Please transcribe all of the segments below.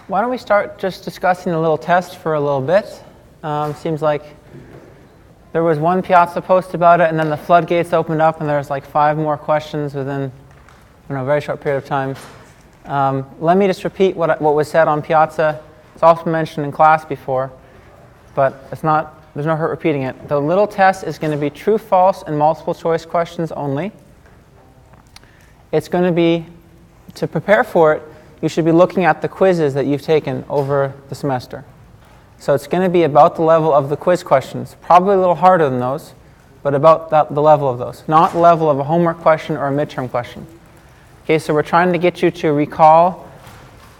Why don't we start just discussing the little test for a little bit? Seems like there was one Piazza post about it, and then the floodgates opened up, and there's like 5 more questions within a very short period of time. Let me just repeat what was said on Piazza. It's also mentioned in class before, but there's no hurt repeating it. The little test is going to be true, false, and multiple choice questions only. It's going to be, to prepare for it, you should be looking at the quizzes that you've taken over the semester. So it's going to be about the level of the quiz questions. Probably a little harder than those, but about the level of those. Not the level of a homework question or a midterm question. Okay, so we're trying to get you to recall,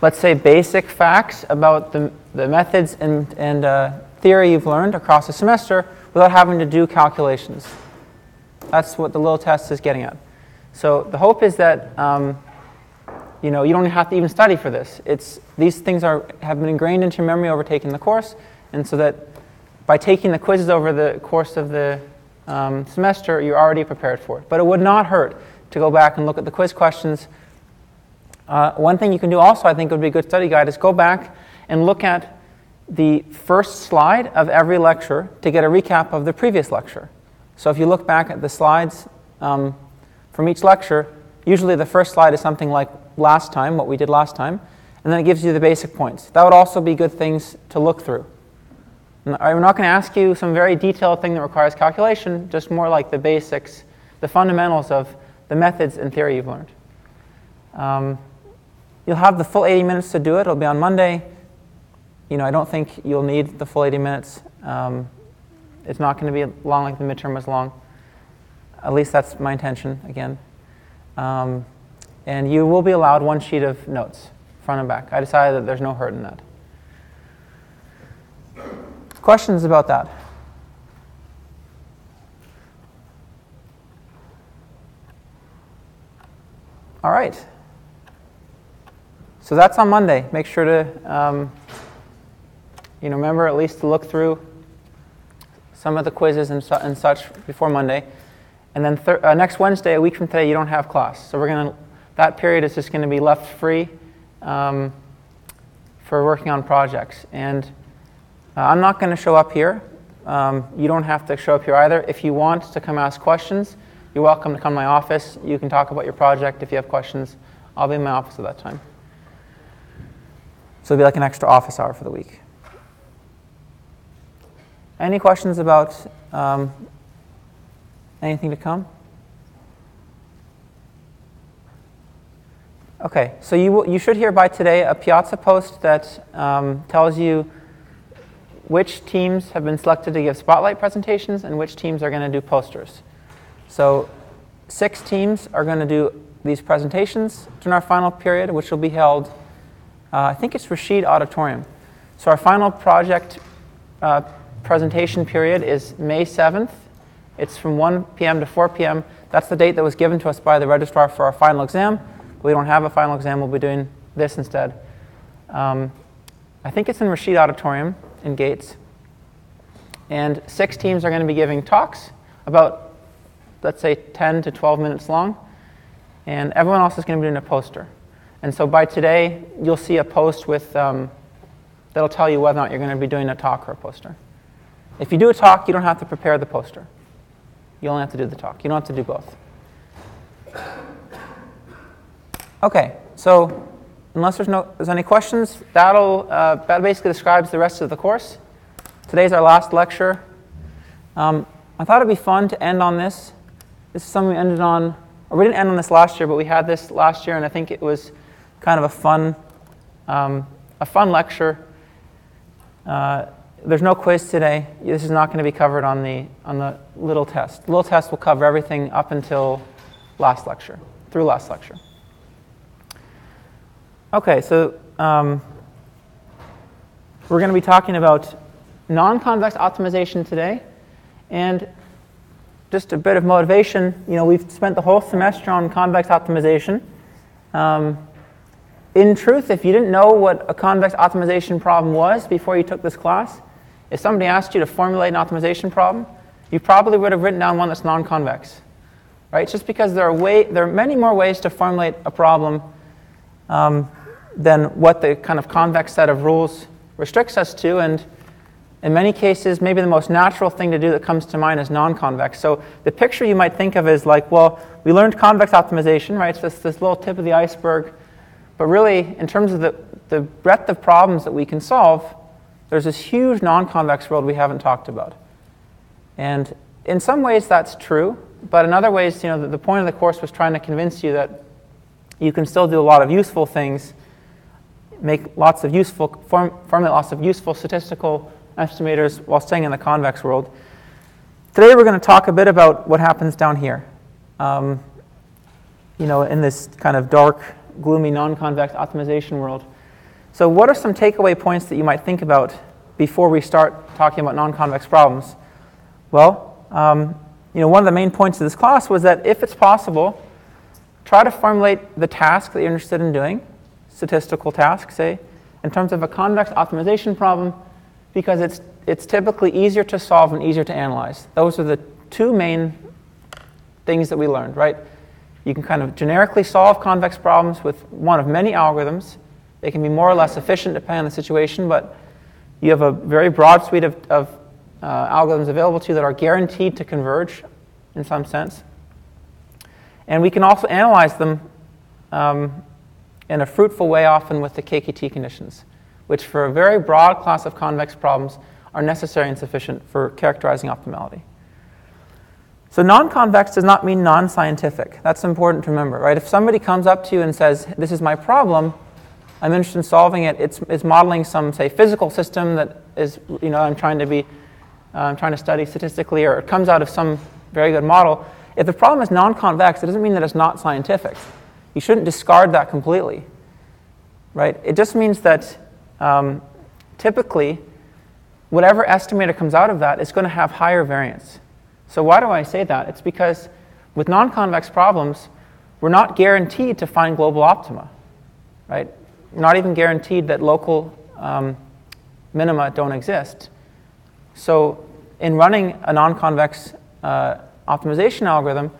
let's say, basic facts about the methods and theory you've learned across the semester without having to do calculations. That's what the little test is getting at. So the hope is that you don't have to even study for this. These things have been ingrained into your memory over taking the course, and so that by taking the quizzes over the course of the semester, you're already prepared for it. But it would not hurt to go back and look at the quiz questions. One thing you can do also, I think would be a good study guide, is go back and look at the first slide of every lecture to get a recap of the previous lecture. So if you look back at the slides from each lecture, usually the first slide is something like last time, what we did last time, and then it gives you the basic points. That would also be good things to look through. And I'm not going to ask you some very detailed thing that requires calculation, just more like the basics, the fundamentals of the methods and theory you've learned. You'll have the full 80 minutes to do it. It'll be on Monday. I don't think you'll need the full 80 minutes. It's not going to be long like the midterm was long. At least that's my intention, again. And you will be allowed 1 sheet of notes, front and back. I decided that there's no hurt in that. Questions about that? All right. So that's on Monday. Make sure to remember at least to look through some of the quizzes and such before Monday. And then next Wednesday, a week from today, you don't have class. So that period is just going to be left free for working on projects. And I'm not going to show up here. You don't have to show up here either. If you want to come ask questions, you're welcome to come to my office. You can talk about your project if you have questions. I'll be in my office at that time. So it'll be like an extra office hour for the week. Any questions about anything to come? Okay, so you should hear by today a Piazza post that tells you which teams have been selected to give spotlight presentations and which teams are going to do posters. So 6 teams are going to do these presentations during our final period, which will be held, I think it's Rashid Auditorium. So our final project presentation period is May 7th. It's from 1 p.m. to 4 p.m. That's the date that was given to us by the registrar for our final exam. We don't have a final exam. We'll be doing this instead. I think it's in Rashid Auditorium in Gates. And 6 teams are going to be giving talks about, let's say, 10 to 12 minutes long. And everyone else is going to be doing a poster. And so by today, you'll see a post with that'll tell you whether or not you're going to be doing a talk or a poster. If you do a talk, you don't have to prepare the poster. You only have to do the talk. You don't have to do both. Okay, so unless there's any questions, that basically describes the rest of the course. Today's our last lecture. I thought it'd be fun to end on this. This is something we ended on, or we didn't end on this last year, but we had this last year, and I think it was kind of a fun lecture. There's no quiz today. This is not going to be covered on the little test. The little test will cover everything up until last lecture, through last lecture. Okay, so we're going to be talking about non-convex optimization today, and just a bit of motivation. We've spent the whole semester on convex optimization. In truth, if you didn't know what a convex optimization problem was before you took this class, if somebody asked you to formulate an optimization problem, you probably would have written down one that's non-convex, right? It's just because there are many more ways to formulate a problem than what the kind of convex set of rules restricts us to. And in many cases, maybe the most natural thing to do that comes to mind is non-convex. So the picture you might think of is like, well, we learned convex optimization, right? So it's this little tip of the iceberg. But really, in terms of the breadth of problems that we can solve, there's this huge non-convex world we haven't talked about. And in some ways, that's true. But in other ways, the point of the course was trying to convince you that you can still do a lot of useful things, make lots of useful, formulate lots of useful statistical estimators while staying in the convex world. Today we're going to talk a bit about what happens down here, in this kind of dark, gloomy, non-convex optimization world. So what are some takeaway points that you might think about before we start talking about non-convex problems? Well, one of the main points of this class was that if it's possible, try to formulate the task that you're interested in doing, statistical task, say, in terms of a convex optimization problem, because it's typically easier to solve and easier to analyze. Those are the two main things that we learned, right? You can kind of generically solve convex problems with one of many algorithms. They can be more or less efficient depending on the situation, but you have a very broad suite of algorithms available to you that are guaranteed to converge in some sense. And we can also analyze them in a fruitful way, often with the KKT conditions, which for a very broad class of convex problems are necessary and sufficient for characterizing optimality. So non-convex does not mean non-scientific. That's important to remember, right? If somebody comes up to you and says, this is my problem, I'm interested in solving it, it's modeling some, say, physical system that is, I'm trying to study statistically, or it comes out of some very good model. If the problem is non-convex, it doesn't mean that it's not scientific. You shouldn't discard that completely, right? It just means that typically, whatever estimator comes out of that is going to have higher variance. So why do I say that? It's because with non-convex problems, we're not guaranteed to find global optima, right? We're not even guaranteed that local minima don't exist. So in running a non-convex optimization algorithm,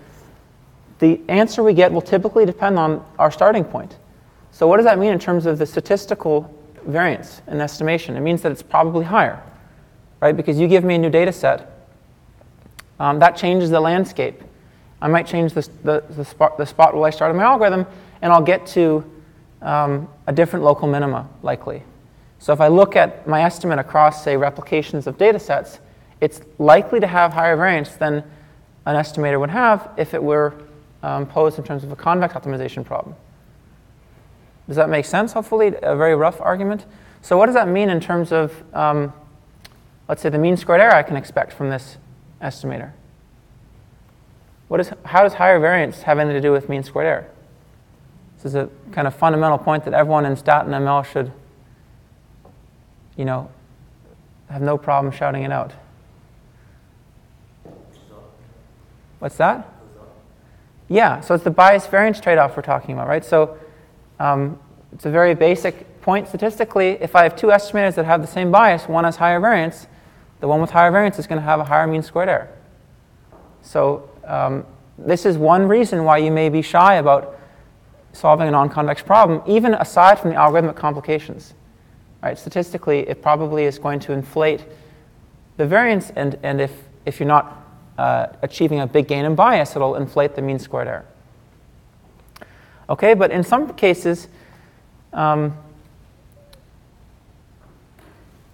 the answer we get will typically depend on our starting point. So what does that mean in terms of the statistical variance in estimation? It means that it's probably higher, right? Because you give me a new data set, that changes the landscape. I might change the spot where I started my algorithm, and I'll get to a different local minima, likely. So if I look at my estimate across, say, replications of data sets, it's likely to have higher variance than an estimator would have if it were posed in terms of a convex optimization problem. Does that make sense, hopefully? A very rough argument. So what does that mean in terms of, let's say, the mean squared error I can expect from this estimator? How does higher variance have anything to do with mean squared error? This is a kind of fundamental point that everyone in stat and ML should, have no problem shouting it out. What's that? Yeah, so it's the bias variance trade-off we're talking about, right? So it's a very basic point statistically. If I have two estimators that have the same bias, one has higher variance, the one with higher variance is going to have a higher mean squared error. So this is one reason why you may be shy about solving a non-convex problem, even aside from the algorithmic complications. Right? Statistically, it probably is going to inflate the variance, and if you're not achieving a big gain in bias, it'll inflate the mean squared error. Okay, but in some cases,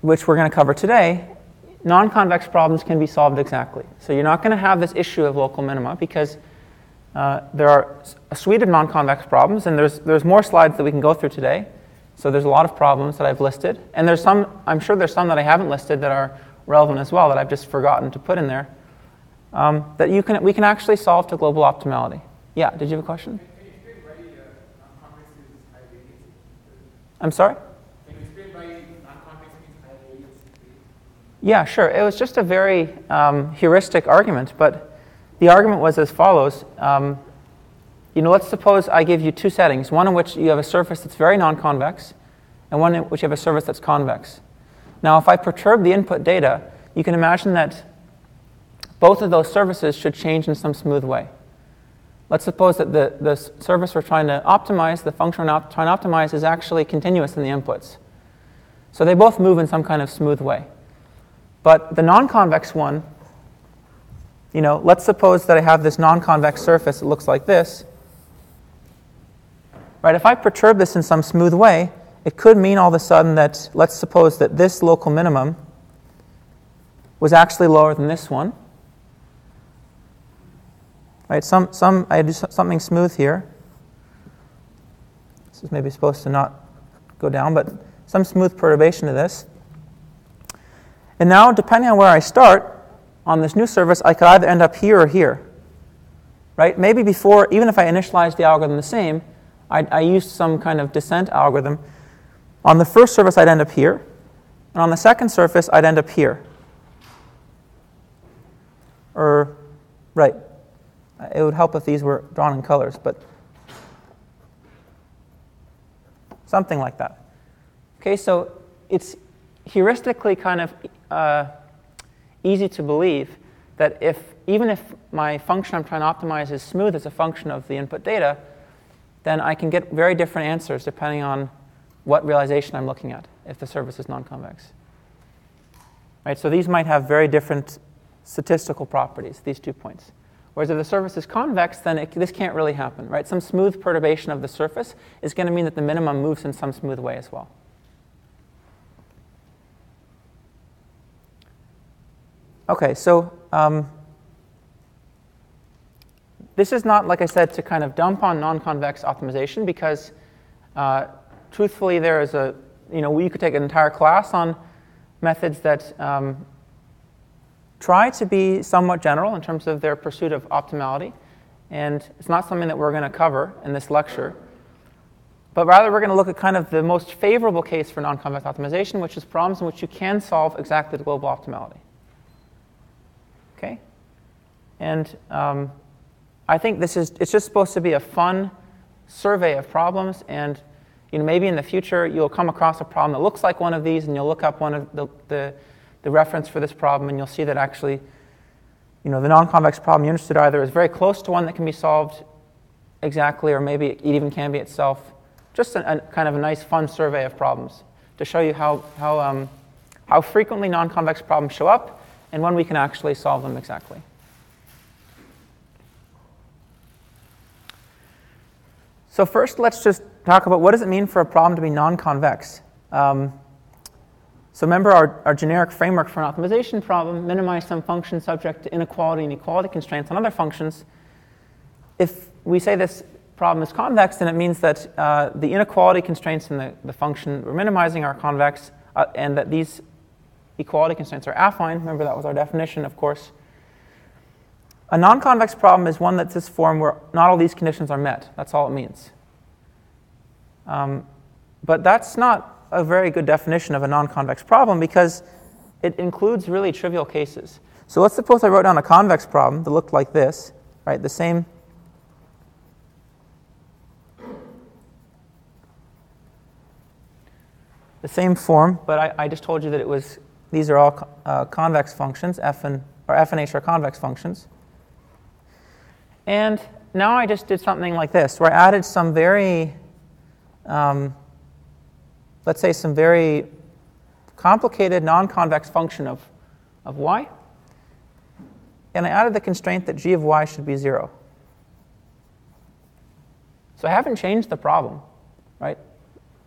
which we're going to cover today, non-convex problems can be solved exactly. So you're not going to have this issue of local minima because there are a suite of non-convex problems, and there's more slides that we can go through today. So there's a lot of problems that I've listed, and I'm sure there's some that I haven't listed that are relevant as well that I've just forgotten to put in there. That we can actually solve to global optimality. Yeah, did you have a question? Can you explain why non-convex is high variance? I'm sorry? Can you explain why non-convex means high variance? Yeah, sure. It was just a very heuristic argument, but the argument was as follows. Let's suppose I give you two settings, one in which you have a surface that's very non-convex, and one in which you have a surface that's convex. Now, if I perturb the input data, you can imagine that both of those surfaces should change in some smooth way. let's suppose that the surface we're trying to optimize, the function we're trying to optimize, is actually continuous in the inputs. So they both move in some kind of smooth way. But the non-convex one, let's suppose that I have this non-convex surface that looks like this. Right, if I perturb this in some smooth way, it could mean all of a sudden that, let's suppose that this local minimum was actually lower than this one. Right, I do something smooth here. This is maybe supposed to not go down, but some smooth perturbation to this. And now, depending on where I start on this new surface, I could either end up here or here. Right? Maybe before, even if I initialized the algorithm the same, I used some kind of descent algorithm. On the first surface, I'd end up here. And on the second surface, I'd end up here. Right. It would help if these were drawn in colors, but something like that. Okay, so it's heuristically kind of easy to believe that even if my function I'm trying to optimize is smooth as a function of the input data, then I can get very different answers depending on what realization I'm looking at, if the surface is non-convex. Right, so these might have very different statistical properties, these 2 points. Whereas if the surface is convex, then this can't really happen. Right? Some smooth perturbation of the surface is going to mean that the minimum moves in some smooth way as well. Okay, so this is not, like I said, to kind of dump on non-convex optimization, because truthfully, there is you could take an entire class on methods that try to be somewhat general in terms of their pursuit of optimality. And it's not something that we're going to cover in this lecture. But rather, we're going to look at kind of the most favorable case for non-convex optimization, which is problems in which you can solve exactly the global optimality. Okay? And I think it's just supposed to be a fun survey of problems. And maybe in the future, you'll come across a problem that looks like one of these, and you'll look up one of the reference for this problem, and you'll see that actually, the non-convex problem you're interested in either is very close to one that can be solved exactly, or maybe it even can be itself. Just a kind of a nice, fun survey of problems to show you how frequently non-convex problems show up and when we can actually solve them exactly. So first, let's just talk about what does it mean for a problem to be non-convex. So remember our generic framework for an optimization problem: minimize some function subject to inequality and equality constraints on other functions. If we say this problem is convex, then it means that the inequality constraints in the function we're minimizing are convex, and that these equality constraints are affine. Remember, that was our definition, of course. A non-convex problem is one that's this form where not all these conditions are met. That's all it means. But that's not a very good definition of a non-convex problem, because it includes really trivial cases. So let's suppose I wrote down a convex problem that looked like this, right? The same form, but I just told you that these are all convex functions. F and H are convex functions. And now I just did something like this, where I added some very let's say some very complicated non-convex function of y, and I added the constraint that g of y should be 0. So I haven't changed the problem, right?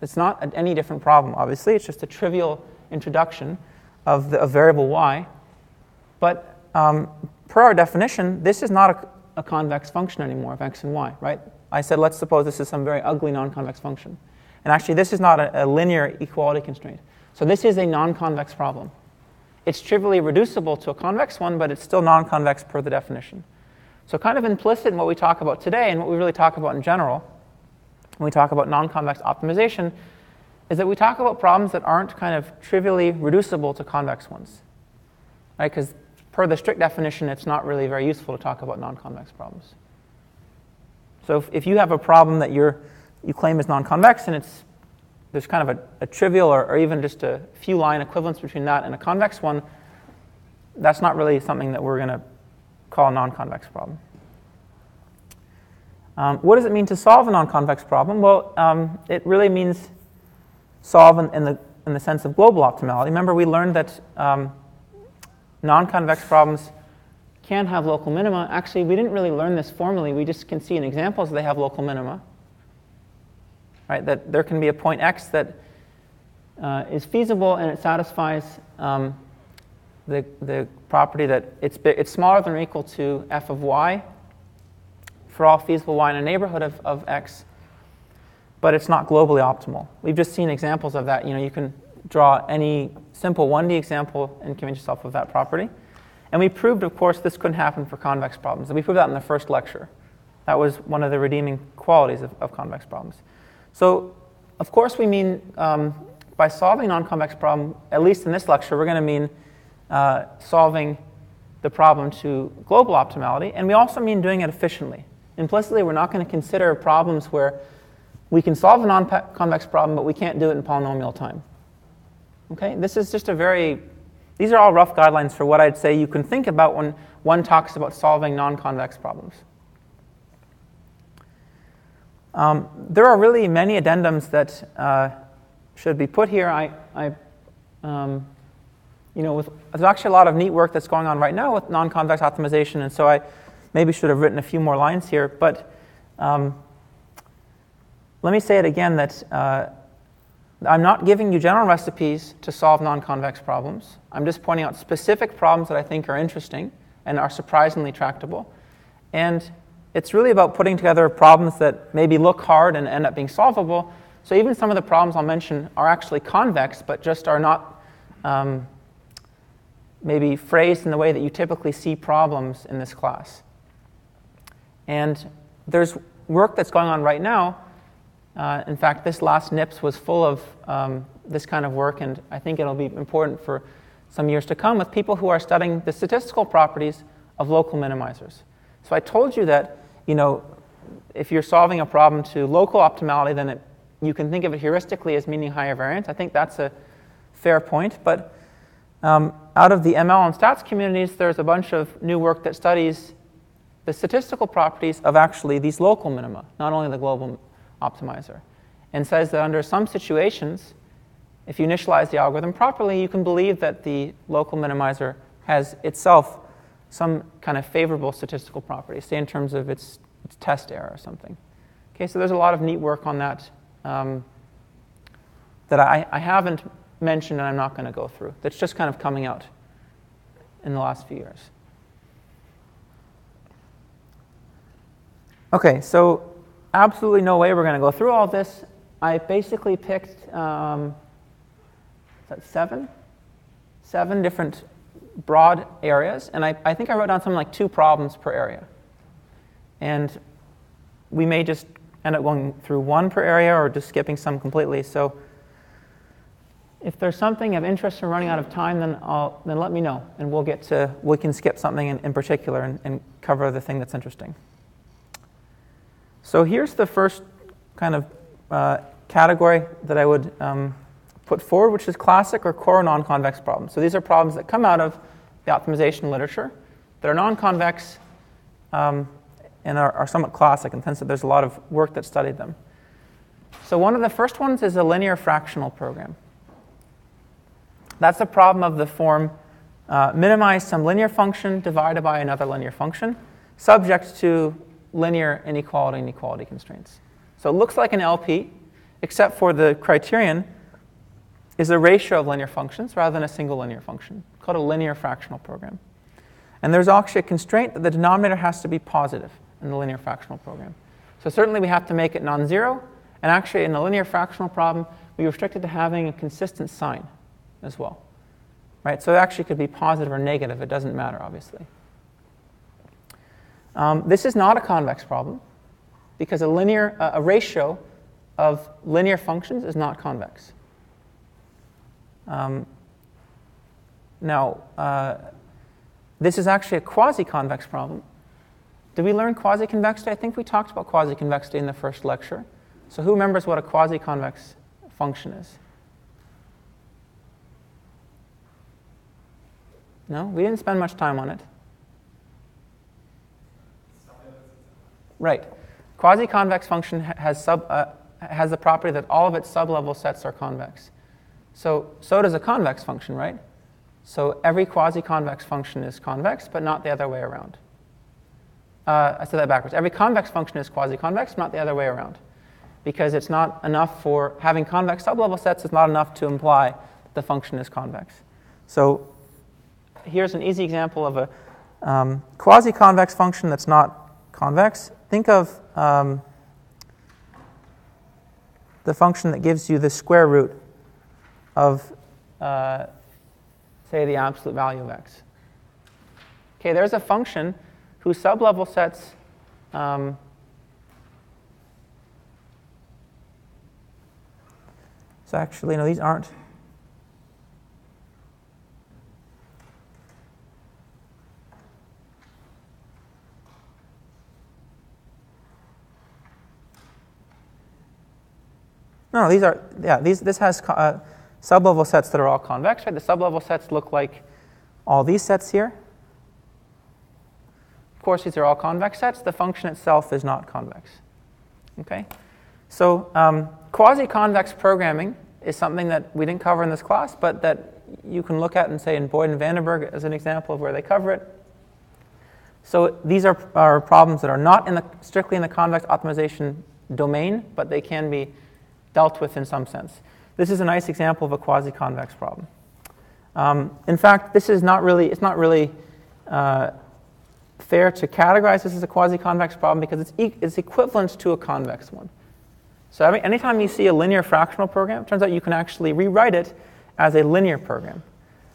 It's not any different problem, obviously. It's just a trivial introduction of a variable y. But per our definition, this is not a convex function anymore of x and y, right? I said, let's suppose this is some very ugly non-convex function. And actually, this is not a linear equality constraint. So this is a non-convex problem. It's trivially reducible to a convex one, but it's still non-convex per the definition. So kind of implicit in what we talk about today, and what we really talk about in general, when we talk about non-convex optimization, is that we talk about problems that aren't kind of trivially reducible to convex ones. Right? Because per the strict definition, it's not really very useful to talk about non-convex problems. So if you have a problem that you claim is non-convex, and there's kind of a trivial or even just a few line equivalence between that and a convex one, that's not really something that we're going to call a non-convex problem. What does it mean to solve a non-convex problem? Well, it really means solve in the sense of global optimality. Remember, we learned that non-convex problems can have local minima. Actually, we didn't really learn this formally. We just can see in examples they have local minima. Right? That there can be a point x that is feasible and it satisfies the property that it's smaller than or equal to f of y for all feasible y in a neighborhood of x, but it's not globally optimal. We've just seen examples of that. You can draw any simple 1D example and convince yourself of that property. And we proved, of course, this couldn't happen for convex problems. And we proved that in the first lecture. That was one of the redeeming qualities of convex problems. So, of course, we mean by solving a non-convex problem, at least in this lecture, we're going to mean solving the problem to global optimality. And we also mean doing it efficiently. Implicitly, we're not going to consider problems where we can solve a non-convex problem, but we can't do it in polynomial time. Okay? This is just these are all rough guidelines for what I'd say you can think about when one talks about solving non-convex problems. There are really many addendums that should be put here. There's actually a lot of neat work that's going on right now with non-convex optimization, and so I maybe should have written a few more lines here. But let me say it again that I'm not giving you general recipes to solve non-convex problems. I'm just pointing out specific problems that I think are interesting and are surprisingly tractable. And it's really about putting together problems that maybe look hard and end up being solvable. So even some of the problems I'll mention are actually convex, but just are not maybe phrased in the way that you typically see problems in this class. And there's work that's going on right now. In fact, this last NIPS was full of this kind of work, and I think it'll be important for some years to come with people who are studying the statistical properties of local minimizers. So I told you that, if you're solving a problem to local optimality, then you can think of it heuristically as meaning higher variance. I think that's a fair point. But out of the ML and stats communities, there's a bunch of new work that studies the statistical properties of actually these local minima, not only the global optimizer, and says that under some situations, if you initialize the algorithm properly, you can believe that the local minimizer has itself some kind of favorable statistical property, say in terms of its test error or something. Okay, so there's a lot of neat work on that that I haven't mentioned and I'm not going to go through. That's just kind of coming out in the last few years. Okay, so absolutely no way we're going to go through all this. I basically picked seven different broad areas, and I think I wrote down something like 2 problems per area. And we may just end up going through 1 per area or just skipping some completely. So if there's something of interest or running out of time, then let me know, and we can skip something in particular and cover the thing that's interesting. So here's the first kind of category that I would put forward, which is classic or core non-convex problems. So these are problems that come out of the optimization literature that are non-convex and are somewhat classic in the sense that there's a lot of work that studied them. So one of the first ones is a linear fractional program. That's a problem of the form minimize some linear function divided by another linear function, subject to linear inequality and equality constraints. So it looks like an LP, except for the criterion is a ratio of linear functions rather than a single linear function, called a linear fractional program. And there's actually a constraint that the denominator has to be positive in the linear fractional program. So certainly we have to make it non-zero, and actually in the linear fractional problem, we restrict it to having a consistent sign as well. Right? So it actually could be positive or negative. It doesn't matter, obviously. This is not a convex problem because a ratio of linear functions is not convex. This is actually a quasi-convex problem. Did we learn quasi-convexity? I think we talked about quasi-convexity in the first lecture. So who remembers what a quasi-convex function is? No? We didn't spend much time on it. Right. quasi-convex function has the property that all of its sublevel sets are convex. So does a convex function, right? So every quasi-convex function is convex, but not the other way around. I said that backwards. Every convex function is quasi-convex, not the other way around. Because it's not enough for having convex sublevel sets is not enough to imply that the function is convex. So here's an easy example of a quasi-convex function that's not convex. Think of the function that gives you the square root of, say, the absolute value of x. Okay, there's a function whose sublevel sets so actually, no, these aren't. No, these are, yeah, this has sublevel sets that are all convex, right? The sublevel sets look like all these sets here. Of course, these are all convex sets. The function itself is not convex. Okay? So quasi-convex programming is something that we didn't cover in this class, but that you can look at and say in Boyd and Vandenberg as an example of where they cover it. So these are problems that are not strictly in the convex optimization domain, but they can be dealt with in some sense. This is a nice example of a quasi-convex problem. In fact, this is not really, it's not really fair to categorize this as a quasi-convex problem because it's equivalent to a convex one. So anytime you see a linear fractional program, it turns out you can actually rewrite it as a linear program.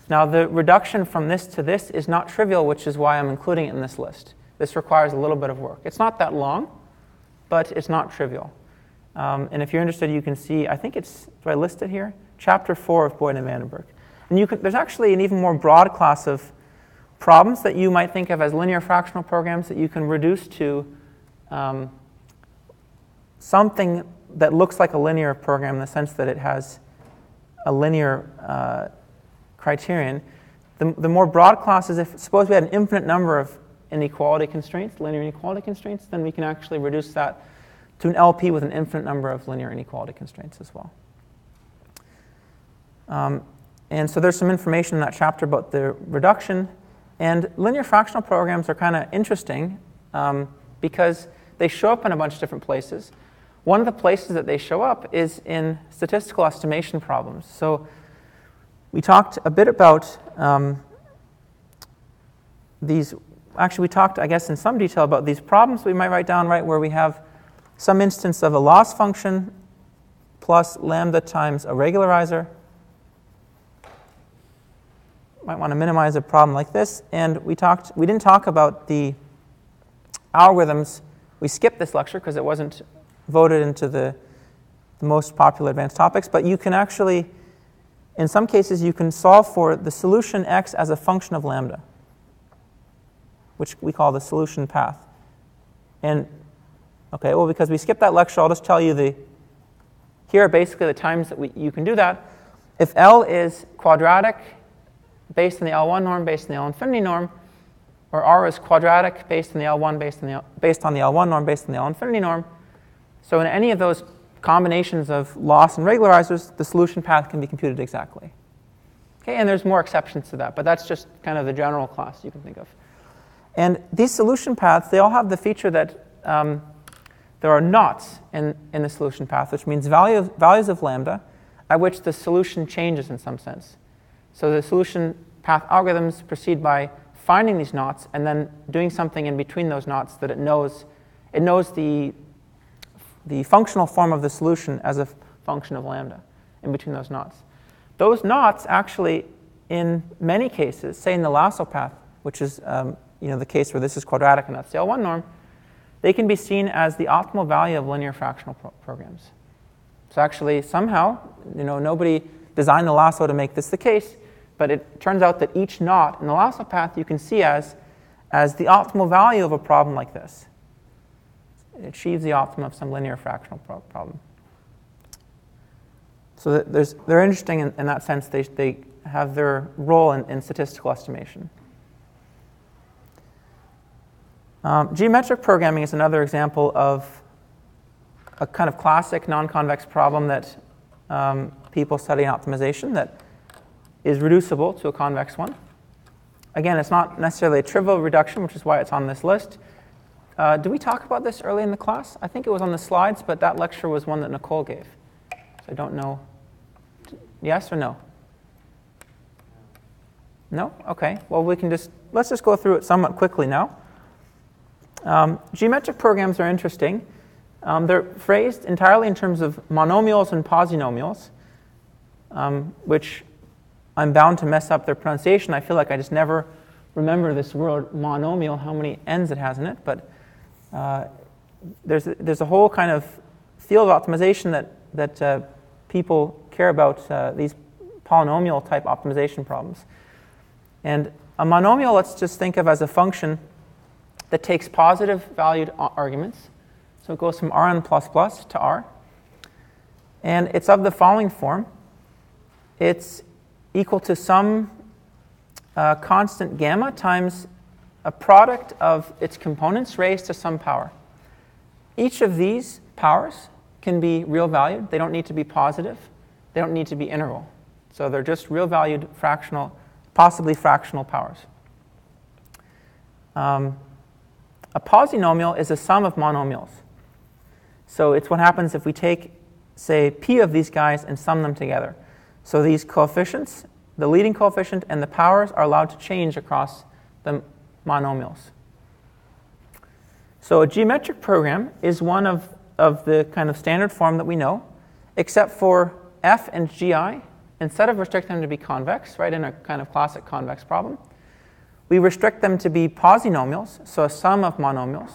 Now, the reduction from this to this is not trivial, which is why I'm including it in this list. This requires a little bit of work. It's not that long, but it's not trivial. And if you're interested, you can see, I think it's, do I list it here? Chapter 4 of Boyd and Vandenberg. And there's actually an even more broad class of problems that you might think of as linear fractional programs that you can reduce to something that looks like a linear program in the sense that it has a linear criterion. The more broad class is if, suppose we had an infinite number of inequality constraints, linear inequality constraints, then we can actually reduce that to an LP with an infinite number of linear inequality constraints as well. And so there's some information in that chapter about the reduction. And linear fractional programs are kind of interesting because they show up in a bunch of different places. One of the places that they show up is in statistical estimation problems. So we talked a bit about these. Actually, we talked, I guess, in some detail about these problems we might write down, right, where we have some instance of a loss function plus lambda times a regularizer. Might want to minimize a problem like this. And we didn't talk about the algorithms. We skipped this lecture because it wasn't voted into the most popular advanced topics. But you can actually, in some cases, you can solve for the solution x as a function of lambda, which we call the solution path. And okay, well, because we skipped that lecture, I'll just tell you here are basically the times that you can do that. If L is quadratic based on the L1 norm based on the L infinity norm, or R is quadratic based on the L1 based on the L1 norm based on the L infinity norm, so in any of those combinations of loss and regularizers, the solution path can be computed exactly. Okay, and there's more exceptions to that, but that's just kind of the general class you can think of. And these solution paths, they all have the feature that there are knots in the solution path, which means values of lambda at which the solution changes in some sense. So the solution path algorithms proceed by finding these knots and then doing something in between those knots that it knows the functional form of the solution as a function of lambda in between those knots. Those knots actually, in many cases, say in the lasso path, which is the case where this is quadratic and that's the L1 norm, they can be seen as the optimal value of linear fractional programs. So actually, somehow, nobody designed the lasso to make this the case, but it turns out that each knot in the lasso path you can see as the optimal value of a problem like this. It achieves the optimum of some linear fractional problem. So they're interesting in that sense. They have their role in statistical estimation. Geometric programming is another example of a kind of classic non-convex problem that people study in optimization that is reducible to a convex one. Again, it's not necessarily a trivial reduction, which is why it's on this list. Did we talk about this early in the class? I think it was on the slides, but that lecture was one that Nicole gave. So I don't know. Yes or no? No? Okay. Well, let's just go through it somewhat quickly now. Geometric programs are interesting. They're phrased entirely in terms of monomials and polynomials, which I'm bound to mess up their pronunciation. I feel like I just never remember this word monomial, how many n's it has in it. But there's a whole kind of field of optimization that people care about these polynomial type optimization problems. And a monomial, let's just think of as a function that takes positive valued arguments. So it goes from Rn++ to R. And it's of the following form. It's equal to some constant gamma times a product of its components raised to some power. Each of these powers can be real valued. They don't need to be positive. They don't need to be integral. So they're just real valued fractional, possibly fractional powers. A polynomial is a sum of monomials. So it's what happens if we take, say, p of these guys and sum them together. So these coefficients, the leading coefficient and the powers, are allowed to change across the monomials. So a geometric program is one of the kind of standard form that we know, except for f and gi. Instead of restricting them to be convex, right, in a kind of classic convex problem, we restrict them to be polynomials, so a sum of monomials.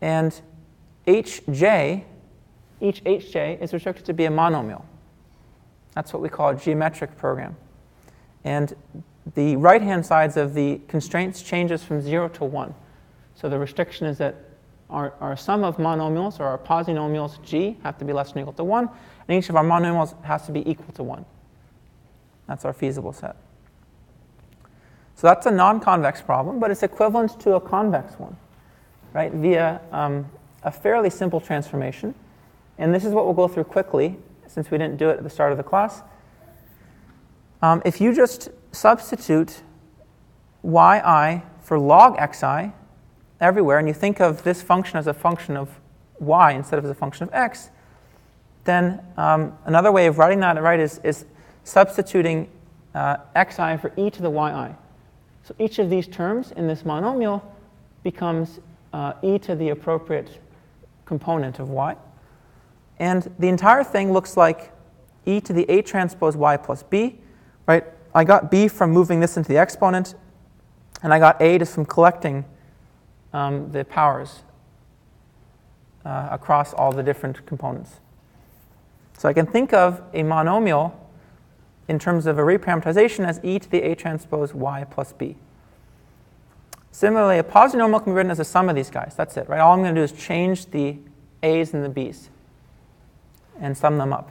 And hj, each hj is restricted to be a monomial. That's what we call a geometric program. And the right-hand sides of the constraints changes from 0 to 1. So the restriction is that our sum of monomials, or our polynomials g, have to be less than or equal to 1, and each of our monomials has to be equal to 1. That's our feasible set. So that's a non-convex problem, but it's equivalent to a convex one, right, via a fairly simple transformation. And this is what we'll go through quickly, since we didn't do it at the start of the class. If you just substitute yi for log xi everywhere, and you think of this function as a function of y instead of as a function of x, then another way of writing that right is substituting xi for e to the yi. So each of these terms in this monomial becomes e to the appropriate component of y. And the entire thing looks like e to the a transpose y plus b. Right? I got b from moving this into the exponent, and I got a just from collecting the powers across all the different components. So I can think of a monomial in terms of a reparameterization as e to the a transpose y plus b. Similarly, a polynomial can be written as a sum of these guys. That's it, right? All I'm going to do is change the a's and the b's and sum them up.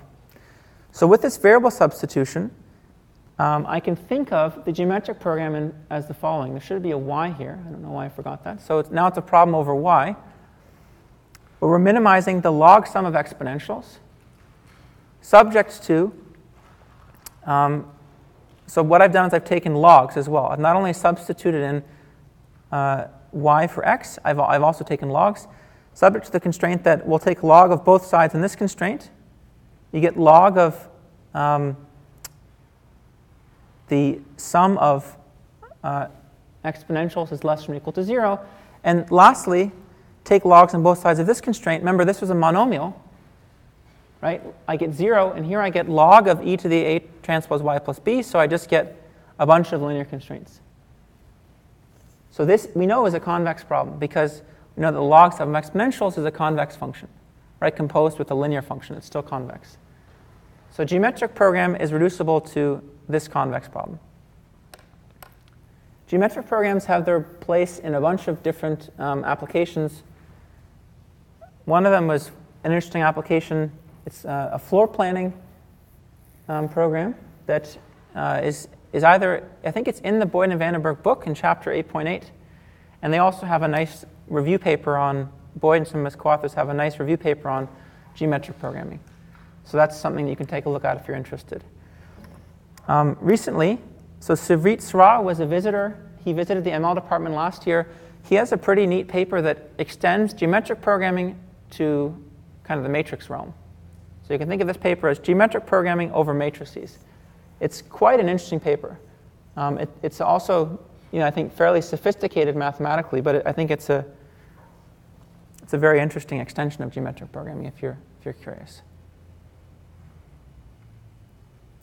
So with this variable substitution, I can think of the geometric program as the following. There should be a y here. I don't know why I forgot that. So now it's a problem over y, where we're minimizing the log sum of exponentials, subject to, so what I've done is I've taken logs as well. I've not only substituted in y for x, I've also taken logs, subject to the constraint that we'll take log of both sides in this constraint. You get log of the sum of exponentials is less than or equal to 0. And lastly, take logs on both sides of this constraint. Remember, this was a monomial, right? I get 0, and here I get log of e to the a transpose y plus b, so I just get a bunch of linear constraints. So this, we know, is a convex problem, because we know that the log sum of exponentials is a convex function, right, composed with a linear function. It's still convex. So geometric program is reducible to this convex problem. Geometric programs have their place in a bunch of different applications. One of them was an interesting application. It's a floor planning program that is either, I think it's in the Boyd and Vandenberg book in chapter 8.8, and they also have a nice review paper on Boyd and some of his co-authors have a nice review paper on geometric programming. So that's something that you can take a look at if you're interested. Recently, so Sivrit Sra was a visitor. He visited the ML department last year. He has a pretty neat paper that extends geometric programming to kind of the matrix realm. So you can think of this paper as geometric programming over matrices. It's quite an interesting paper. It's also, I think, fairly sophisticated mathematically, but I think it's a very interesting extension of geometric programming if you're curious.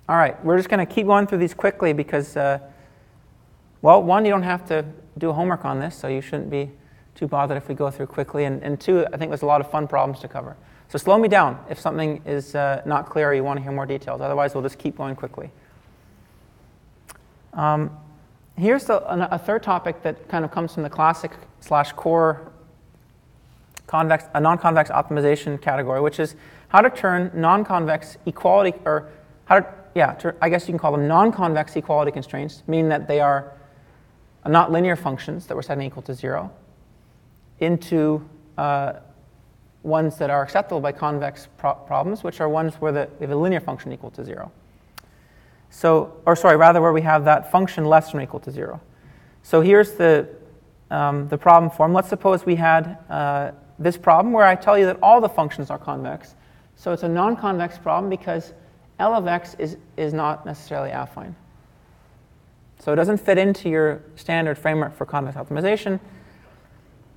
All right, we're just going to keep going through these quickly because, well, one, you don't have to do homework on this, so you shouldn't be too bothered if we go through quickly. And two, I think there's a lot of fun problems to cover. So slow me down if something is not clear or you want to hear more details. Otherwise, we'll just keep going quickly. Here's a third topic that kind of comes from the classic/core a non-convex optimization category, which is how to turn non-convex equality, or how to, I guess you can call them non-convex equality constraints, meaning that they are not linear functions that we're setting equal to 0, into ones that are acceptable by convex problems, which are ones where we have a linear function equal to 0. So, where we have that function less than or equal to 0. So here's the problem form. Let's suppose we had this problem where I tell you that all the functions are convex. So it's a non-convex problem because L of x is not necessarily affine. So it doesn't fit into your standard framework for convex optimization.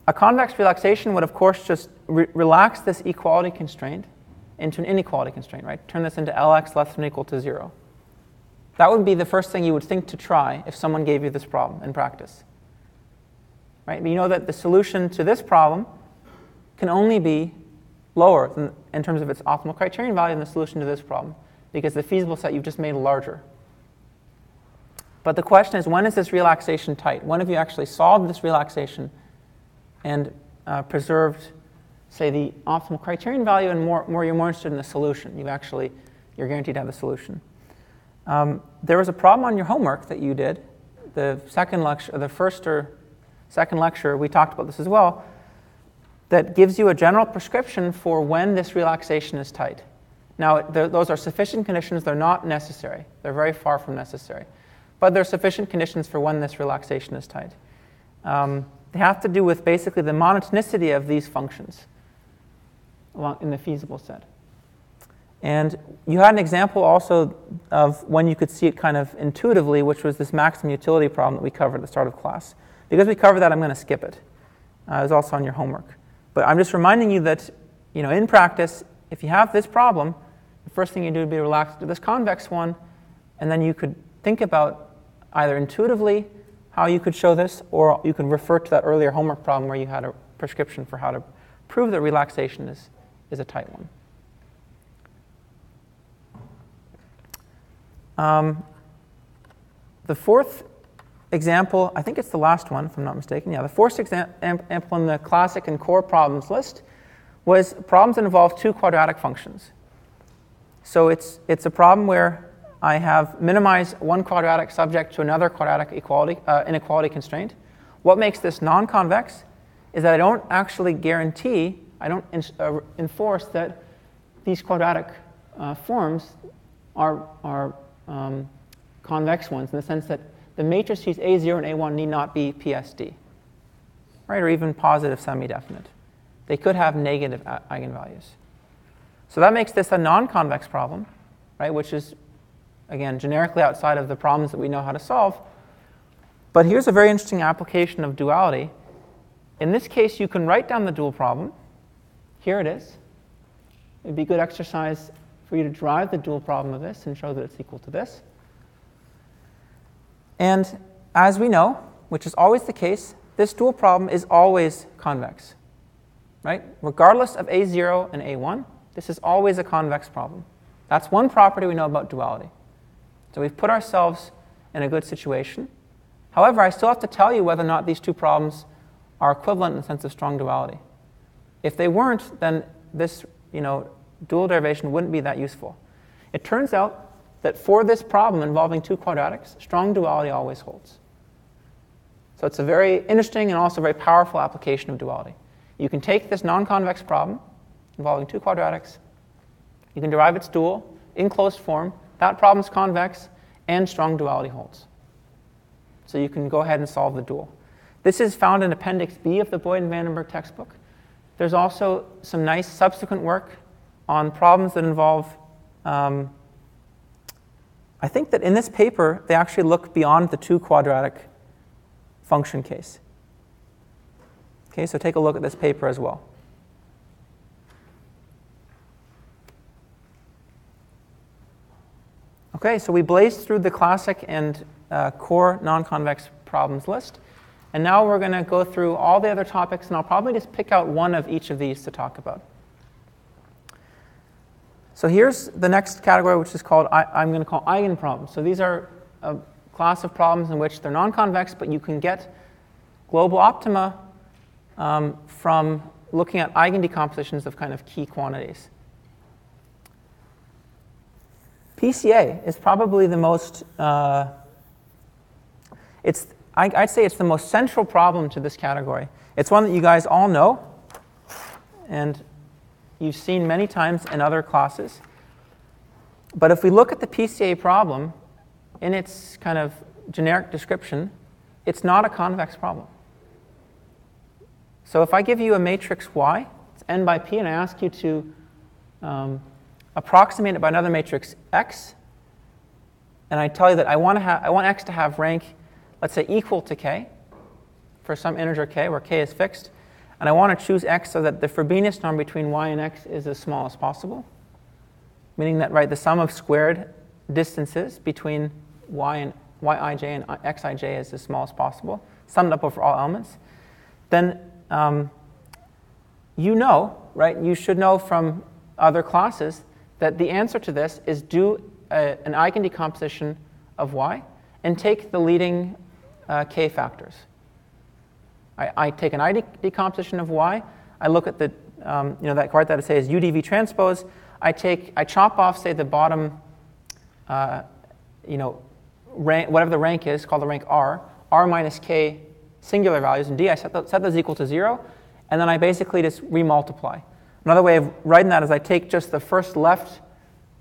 A convex relaxation would, of course, just relax this equality constraint into an inequality constraint, right? Turn this into Lx less than or equal to 0. That would be the first thing you would think to try if someone gave you this problem in practice. Right? But you know that the solution to this problem can only be lower than, in terms of its optimal criterion value, than the solution to this problem, because the feasible set you've just made larger. But the question is, when is this relaxation tight? When have you actually solved this relaxation and preserved, say, the optimal criterion value, and you're more interested in the solution? You're guaranteed to have the solution. There was a problem on your homework that you did. The first or second lecture, we talked about this as well, that gives you a general prescription for when this relaxation is tight. Now, those are sufficient conditions. They're not necessary. They're very far from necessary. But they're sufficient conditions for when this relaxation is tight. They have to do with basically the monotonicity of these functions in the feasible set. And you had an example also of when you could see it kind of intuitively, which was this maximum utility problem that we covered at the start of class. Because we covered that, I'm going to skip it. It was also on your homework. But I'm just reminding you that, in practice, if you have this problem, the first thing you do would be to relax to this convex one, and then you could think about either intuitively how you could show this, or you can refer to that earlier homework problem where you had a prescription for how to prove that relaxation is a tight one. The fourth example, I think it's the last one, if I'm not mistaken. Yeah, the fourth example in the classic and core problems list was problems that involve two quadratic functions. So it's a problem where I have minimized one quadratic subject to another quadratic inequality constraint. What makes this non-convex is that I don't actually guarantee, I don't enforce that these quadratic forms are convex ones, in the sense that the matrices A0 and A1 need not be PSD, right, or even positive semi-definite. They could have negative eigenvalues. So that makes this a non-convex problem, right, which is, again, generically outside of the problems that we know how to solve. But here's a very interesting application of duality. In this case, you can write down the dual problem. Here it is. It would be good exercise for you to derive the dual problem of this and show that it's equal to this. And as we know, which is always the case, this dual problem is always convex, right? Regardless of A0 and A1, this is always a convex problem. That's one property we know about duality. So we've put ourselves in a good situation. However, I still have to tell you whether or not these two problems are equivalent in the sense of strong duality. If they weren't, then this, dual derivation wouldn't be that useful. It turns out that for this problem involving two quadratics, strong duality always holds. So it's a very interesting and also very powerful application of duality. You can take this non-convex problem involving two quadratics. You can derive its dual in closed form. That problem's convex, and strong duality holds. So you can go ahead and solve the dual. This is found in Appendix B of the Boyd and Vandenberg textbook. There's also some nice subsequent work on problems that involve, I think that in this paper, they actually look beyond the two quadratic function case. Okay, so take a look at this paper as well. Okay, so we blazed through the classic and core non-convex problems list. And now we're going to go through all the other topics, and I'll probably just pick out one of each of these to talk about. So here's the next category, which is called, I'm going to call eigenproblems. So these are a class of problems in which they're non-convex, but you can get global optima from looking at eigendecompositions of kind of key quantities. PCA is probably the most, I'd say it's the most central problem to this category. It's one that you guys all know, and you've seen many times in other classes. But if we look at the PCA problem, in its kind of generic description, it's not a convex problem. So if I give you a matrix Y, it's n by p, and I ask you to approximate it by another matrix X, and I tell you that I want X to have rank, let's say, equal to k for some integer k, where k is fixed, and I want to choose X so that the Frobenius norm between Y and X is as small as possible, meaning that, right, the sum of squared distances between Yij and Xij is as small as possible, summed up over all elements, then you know, right, you should know from other classes that the answer to this is do an eigendecomposition of Y and take the leading k factors. I take an eigendecomposition of Y. I look at the that part that I say is UDV transpose. I chop off, say, the bottom rank, whatever the rank is, called the rank R minus k singular values in D. I set those equal to 0, and then I basically just remultiply. Another way of writing that is I take just the first left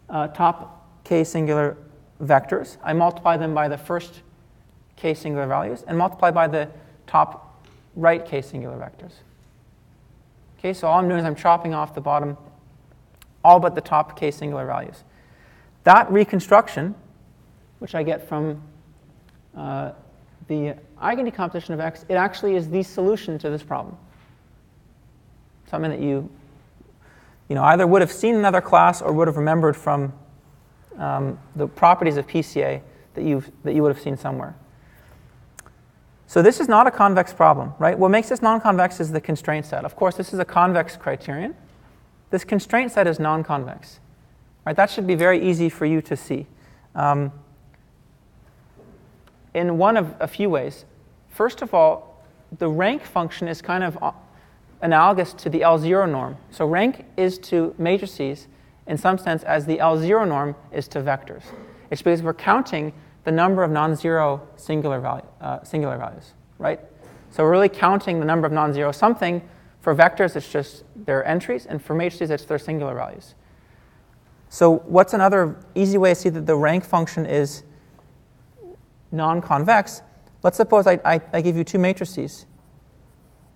top k singular vectors. I multiply them by the first k singular values and multiply by the top right k singular vectors. Okay, so all I'm doing is I'm chopping off the bottom, all but the top k singular values. That reconstruction, which I get from the eigendecomposition of X, it actually is the solution to this problem. Something that you either would have seen in another class or would have remembered from the properties of PCA that you would have seen somewhere. So this is not a convex problem, right? What makes this non-convex is the constraint set. Of course, this is a convex criterion. This constraint set is non-convex. Right? That should be very easy for you to see. In one of a few ways. First of all, the rank function is kind of analogous to the L0 norm. So rank is to matrices in some sense as the L0 norm is to vectors. It's because we're counting the number of non-zero singular values, right? So we're really counting the number of non-zero something. For vectors, it's just their entries, and for matrices, it's their singular values. So what's another easy way to see that the rank function is non-convex? Let's suppose I give you two matrices,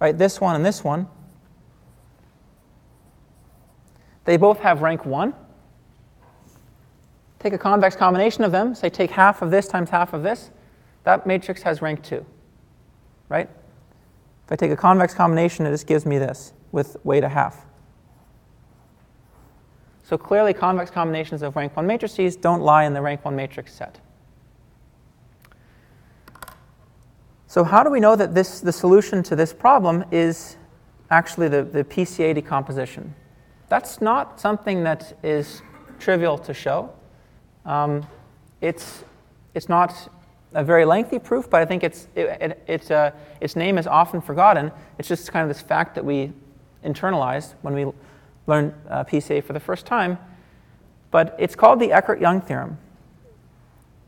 right? This one and this one. They both have rank 1. Take a convex combination of them. Say take half of this times half of this. That matrix has rank 2, right? If I take a convex combination, it just gives me this with weight a half. So clearly, convex combinations of rank 1 matrices don't lie in the rank 1 matrix set. So how do we know that the solution to this problem is actually the PCA decomposition? That's not something that is trivial to show. It's not a very lengthy proof, but I think its name is often forgotten. It's just kind of this fact that we internalize when we learn PCA for the first time. But it's called the Eckert-Young theorem.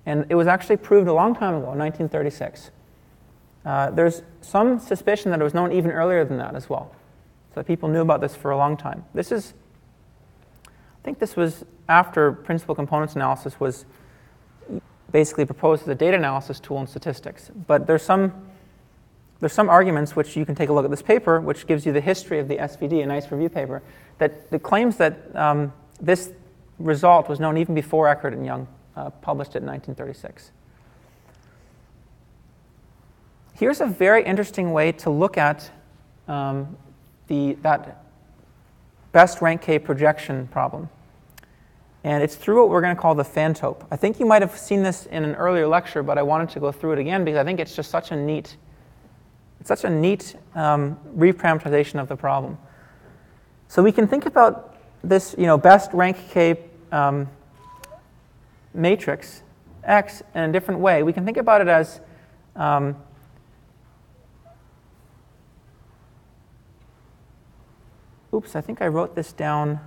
And it was actually proved a long time ago, in 1936. There's some suspicion that it was known even earlier than that as well. So people knew about this for a long time. I think this was after principal components analysis was basically proposed as a data analysis tool in statistics. But there's some arguments, which you can take a look at this paper, which gives you the history of the SVD, a nice review paper, that claims that this result was known even before Eckert and Young published it in 1936. Here's a very interesting way to look at that best rank K projection problem. And it's through what we're going to call the Fantau. I think you might have seen this in an earlier lecture, but I wanted to go through it again because I think it's just such a neat reparameterization of the problem. So we can think about this, best rank K matrix X in a different way. We can think about it as oops, I think I wrote this down.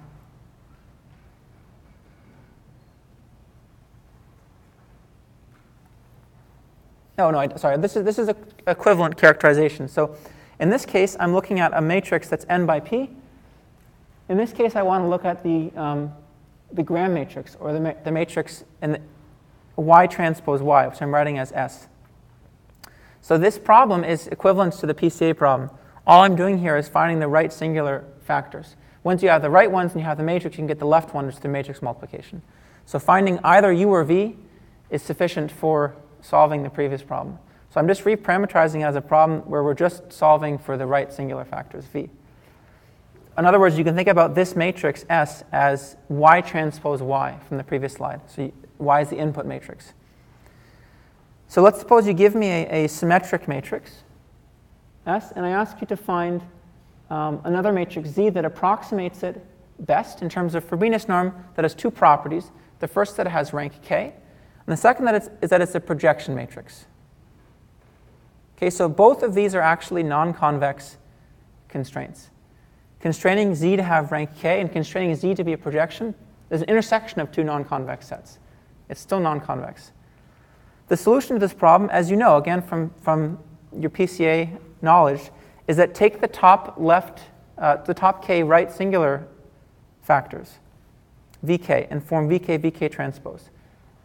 Sorry. This is an equivalent characterization. So in this case, I'm looking at a matrix that's n by p. In this case, I want to look at the Gram matrix, or the matrix in the Y transpose Y, which I'm writing as S. So this problem is equivalent to the PCA problem. All I'm doing here is finding the right singular factors. Once you have the right ones and you have the matrix, you can get the left ones through matrix multiplication. So finding either U or V is sufficient for solving the previous problem. So I'm just reparameterizing as a problem where we're just solving for the right singular factors, V. In other words, you can think about this matrix S as Y transpose Y from the previous slide. So Y is the input matrix. So let's suppose you give me a symmetric matrix, S, and I ask you to find another matrix Z that approximates it best in terms of Frobenius norm that has two properties. The first, that it has rank K, and the second is that it's a projection matrix. Okay, so both of these are actually non-convex constraints. Constraining Z to have rank K and constraining Z to be a projection, there's an intersection of two non-convex sets. It's still non-convex. The solution to this problem, as you know, again from your PCA knowledge, is that take the top K right singular factors, VK, and form VK transpose.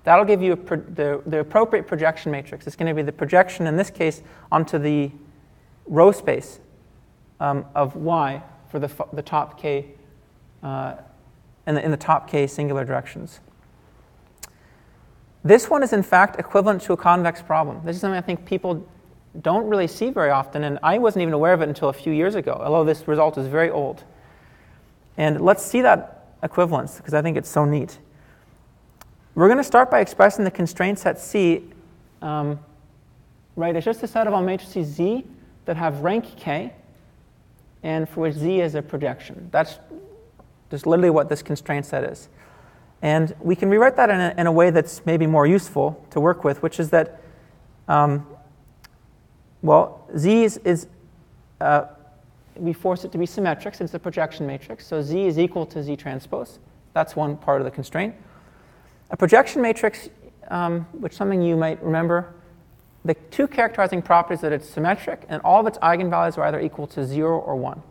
That'll give you the appropriate projection matrix. It's going to be the projection, in this case, onto the row space of Y for the top K in the top K singular directions. This one is, in fact, equivalent to a convex problem. This is something I think people don't really see very often, and I wasn't even aware of it until a few years ago, although this result is very old. And let's see that equivalence, because I think it's so neat. We're going to start by expressing the constraint set C. Right, it's just a set of all matrices Z that have rank K, and for which Z is a projection. That's just literally what this constraint set is. And we can rewrite that in a way that's maybe more useful to work with, which is that, Z is we force it to be symmetric since it's a projection matrix. So Z is equal to Z transpose. That's one part of the constraint. A projection matrix, which is something you might remember, the two characterizing properties that it's symmetric and all of its eigenvalues are either equal to 0 or 1.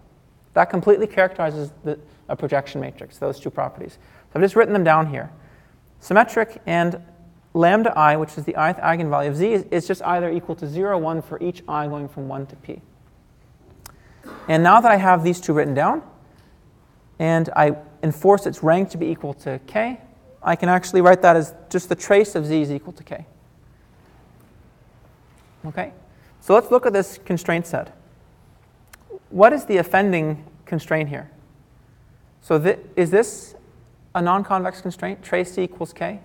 That completely characterizes a projection matrix, those two properties. So I've just written them down here. Symmetric and lambda I, which is the ith eigenvalue of Z, is just either equal to 0 or 1 for each I going from 1 to P. And now that I have these two written down, and I enforce its rank to be equal to K, I can actually write that as just the trace of Z is equal to K. Okay? So let's look at this constraint set. What is the offending constraint here? So is this a non-convex constraint? Trace Z equals K?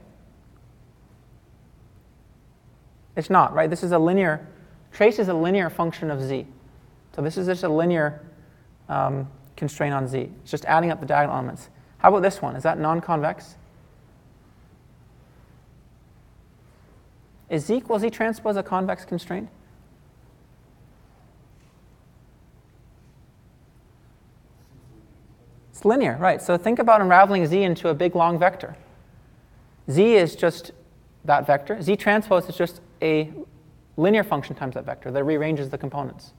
It's not, right? This is a linear, trace is a linear function of Z. So this is just a linear constraint on Z. It's just adding up the diagonal elements. How about this one? Is that non-convex? Is Z equals Z transpose a convex constraint? It's linear, right? So think about unraveling Z into a big long vector. Z is just that vector. Z transpose is just a linear function times that vector that rearranges the components.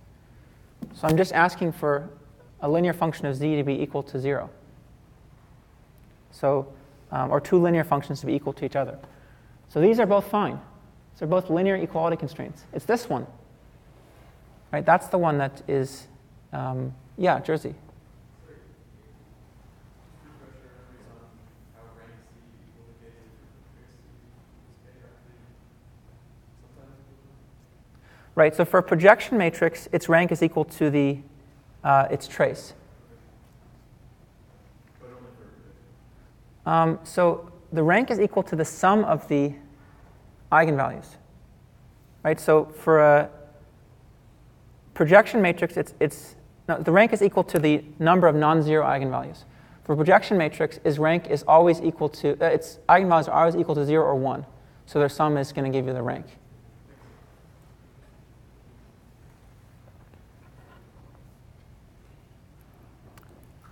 So I'm just asking for a linear function of z to be equal to 0. So, or two linear functions to be equal to each other. So these are both fine. So they're both linear equality constraints. It's this one. Right? That's the one that is, yeah, Jersey. Right, so for a projection matrix, its rank is equal to the its trace. So the rank is equal to the sum of the eigenvalues. Right, so for a projection matrix, the rank is equal to the number of non-zero eigenvalues. For a projection matrix, its rank is always equal to, its eigenvalues are always equal to 0 or 1. So their sum is going to give you the rank.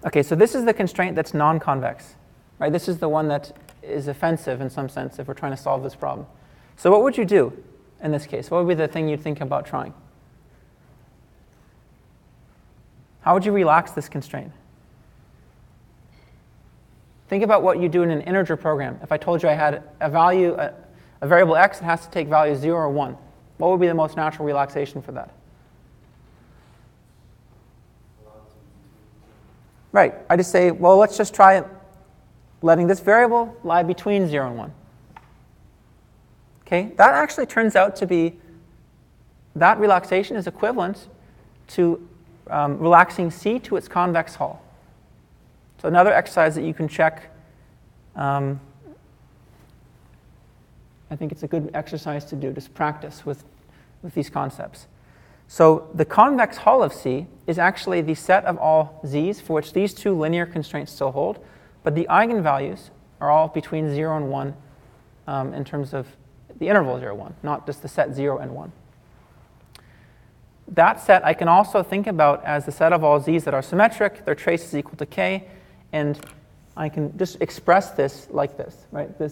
Okay, so this is the constraint that's non-convex. Right? This is the one that is offensive in some sense if we're trying to solve this problem. So what would you do in this case? What would be the thing you'd think about trying? How would you relax this constraint? Think about what you do in an integer program. If I told you I had a value, a variable x that has to take values 0 or 1, what would be the most natural relaxation for that? Right, I just say, well, let's just try letting this variable lie between 0 and 1. Okay, that actually turns out to be, that relaxation is equivalent to relaxing C to its convex hull. So another exercise that you can check, I think it's a good exercise to do, just practice with these concepts. So the convex hull of C is actually the set of all z's for which these two linear constraints still hold, but the eigenvalues are all between 0 and 1 in terms of the interval 0, 1, not just the set 0 and 1. That set I can also think about as the set of all z's that are symmetric, their trace is equal to k, and I can just express this like this, right? The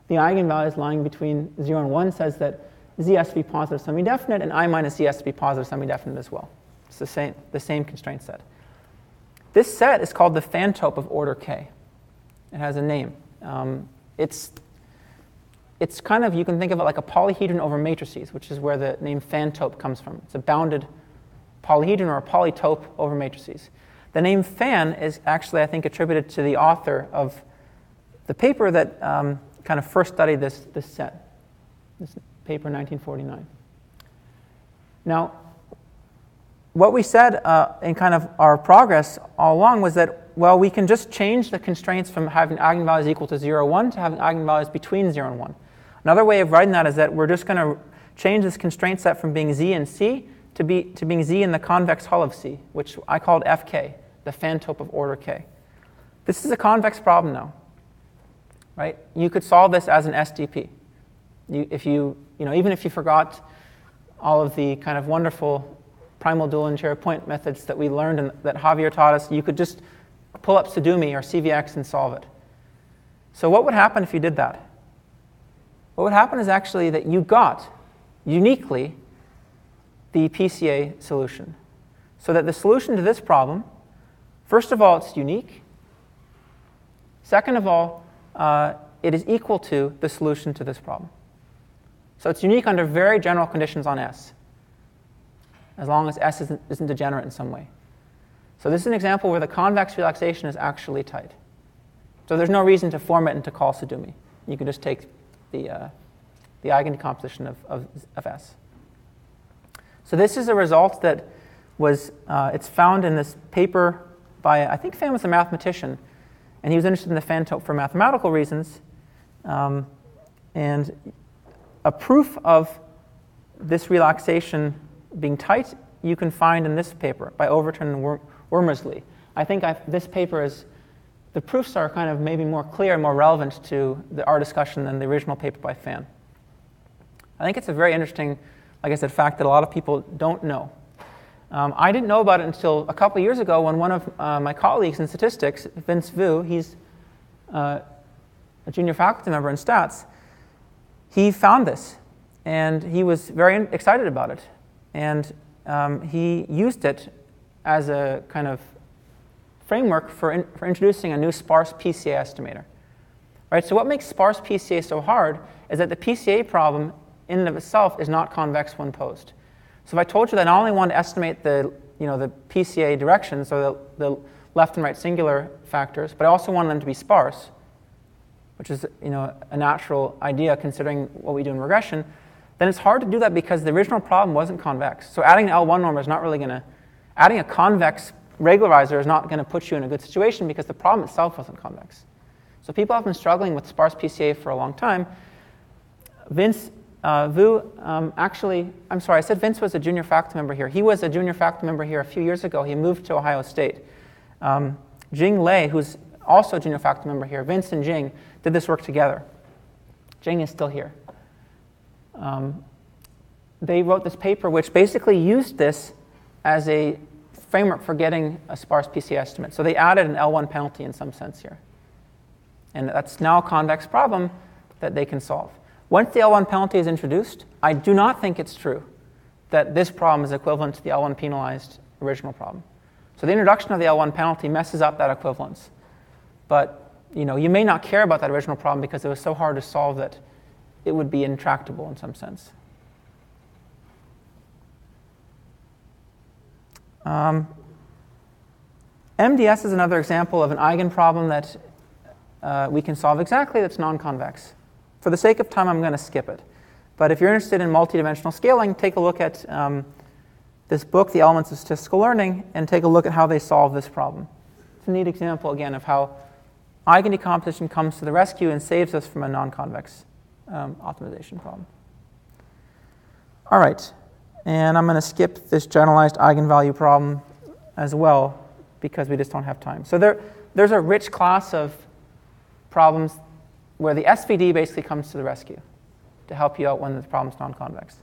eigenvalues lying between 0 and 1 says that z has to be positive semi-definite, and I minus z has to be positive semi-definite as well. It's the same constraint set. This set is called the Fantau of order k. It has a name. It's kind of, you can think of it like a polyhedron over matrices, which is where the name Fantau comes from. It's a bounded polyhedron or a polytope over matrices. The name Fan is actually, I think, attributed to the author of the paper that kind of first studied this set, this paper in 1949. Now, what we said in kind of our progress all along was that, well, we can just change the constraints from having eigenvalues equal to 0, 1 to having eigenvalues between 0 and 1. Another way of writing that is that we're just going to change this constraint set from being z in C to being z in the convex hull of C, which I called fk, the Fantau of order k. This is a convex problem now, right? You could solve this as an SDP. Even if you forgot all of the kind of wonderful primal dual and chair point methods that we learned and that Javier taught us, you could just pull up Sudumi or CVX and solve it. So what would happen if you did that? What would happen is actually that you got, uniquely, the PCA solution. So that the solution to this problem, first of all, it's unique. Second of all, it is equal to the solution to this problem. So it's unique under very general conditions on S, as long as S isn't degenerate in some way. So this is an example where the convex relaxation is actually tight. So there's no reason to form it and to call Sudumi. You can just take the eigendecomposition of S. So this is a result that was, it's found in this paper by, I think Fan was a mathematician, and he was interested in the Fantau for mathematical reasons. And a proof of this relaxation being tight you can find in this paper by Overton and Wormersley. I think this paper is, the proofs are kind of maybe more clear and more relevant to our discussion than the original paper by Fan. I think it's a very interesting, like I said, fact that a lot of people don't know. I didn't know about it until a couple of years ago when one of my colleagues in statistics, Vince Vu, he's a junior faculty member in stats, he found this, and he was very excited about it. And he used it as a kind of framework for introducing a new sparse PCA estimator. Right? So what makes sparse PCA so hard is that the PCA problem in and of itself is not convex when posed. So if I told you that I only want to estimate the PCA directions, or the left and right singular factors, but I also want them to be sparse, which is a natural idea considering what we do in regression, then it's hard to do that because the original problem wasn't convex. So adding an L1 norm is not really going to, adding a convex regularizer is not going to put you in a good situation because the problem itself wasn't convex. So people have been struggling with sparse PCA for a long time. Vince Vu, actually, I'm sorry, I said Vince was a junior faculty member here. He was a junior faculty member here a few years ago. He moved to Ohio State. Jing Lei, who's also a junior faculty member here, Vince and Jing did this work together. Jing is still here. They wrote this paper which basically used this as a framework for getting a sparse PCA estimate. So they added an L1 penalty in some sense here. And that's now a convex problem that they can solve. Once the L1 penalty is introduced, I do not think it's true that this problem is equivalent to the L1 penalized original problem. So the introduction of the L1 penalty messes up that equivalence. But you may not care about that original problem because it was so hard to solve that it would be intractable in some sense. MDS is another example of an eigenproblem that we can solve exactly that's non-convex. For the sake of time, I'm going to skip it. But if you're interested in multidimensional scaling, take a look at this book, The Elements of Statistical Learning, and take a look at how they solve this problem. It's a neat example, again, of how eigendecomposition comes to the rescue and saves us from a non-convex optimization problem. All right. And I'm going to skip this generalized eigenvalue problem as well because we just don't have time. So there's a rich class of problems where the SVD basically comes to the rescue to help you out when the problem's non-convex.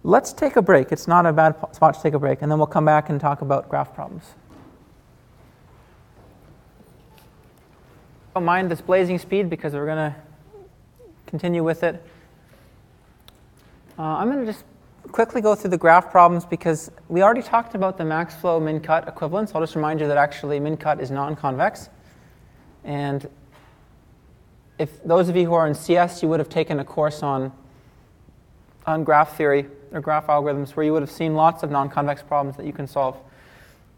Let's take a break. It's not a bad spot to take a break, and then we'll come back and talk about graph problems. Don't mind this blazing speed because we're going to continue with it. I'm going to just quickly go through the graph problems because we already talked about the max flow min-cut equivalence. I'll just remind you that actually min-cut is non-convex. And if those of you who are in CS, you would have taken a course on graph theory or graph algorithms where you would have seen lots of non-convex problems that you can solve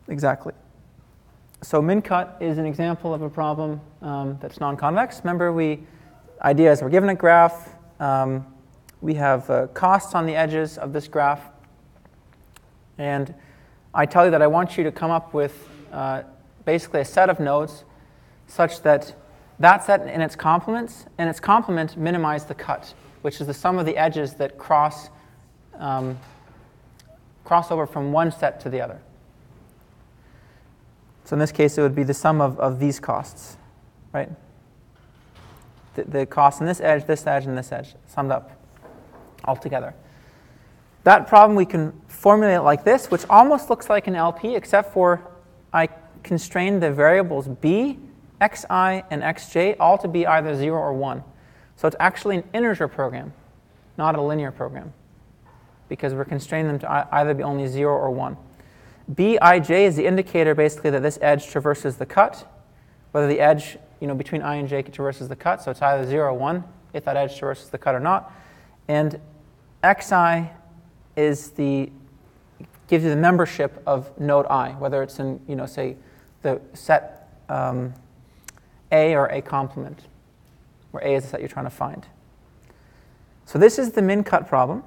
exactly. So min-cut is an example of a problem that's non-convex. Remember, idea is we're given a graph. We have costs on the edges of this graph. And I tell you that I want you to come up with basically a set of nodes such that that set and its complements minimize the cut, which is the sum of the edges that cross over from one set to the other. So in this case, it would be the sum of these costs, right? The cost on this edge, and this edge, summed up all together. That problem we can formulate like this, which almost looks like an LP, except for I constrain the variables b, xi, and xj all to be either 0 or 1. So it's actually an integer program, not a linear program, because we're constraining them to either be only 0 or 1. Bij is the indicator basically that this edge traverses the cut, whether the edge between I and j traverses the cut, so it's either 0 or 1 if that edge traverses the cut or not. And xi gives you the membership of node I, whether it's in say the set A or A complement, where A is the set you're trying to find. So this is the min-cut problem.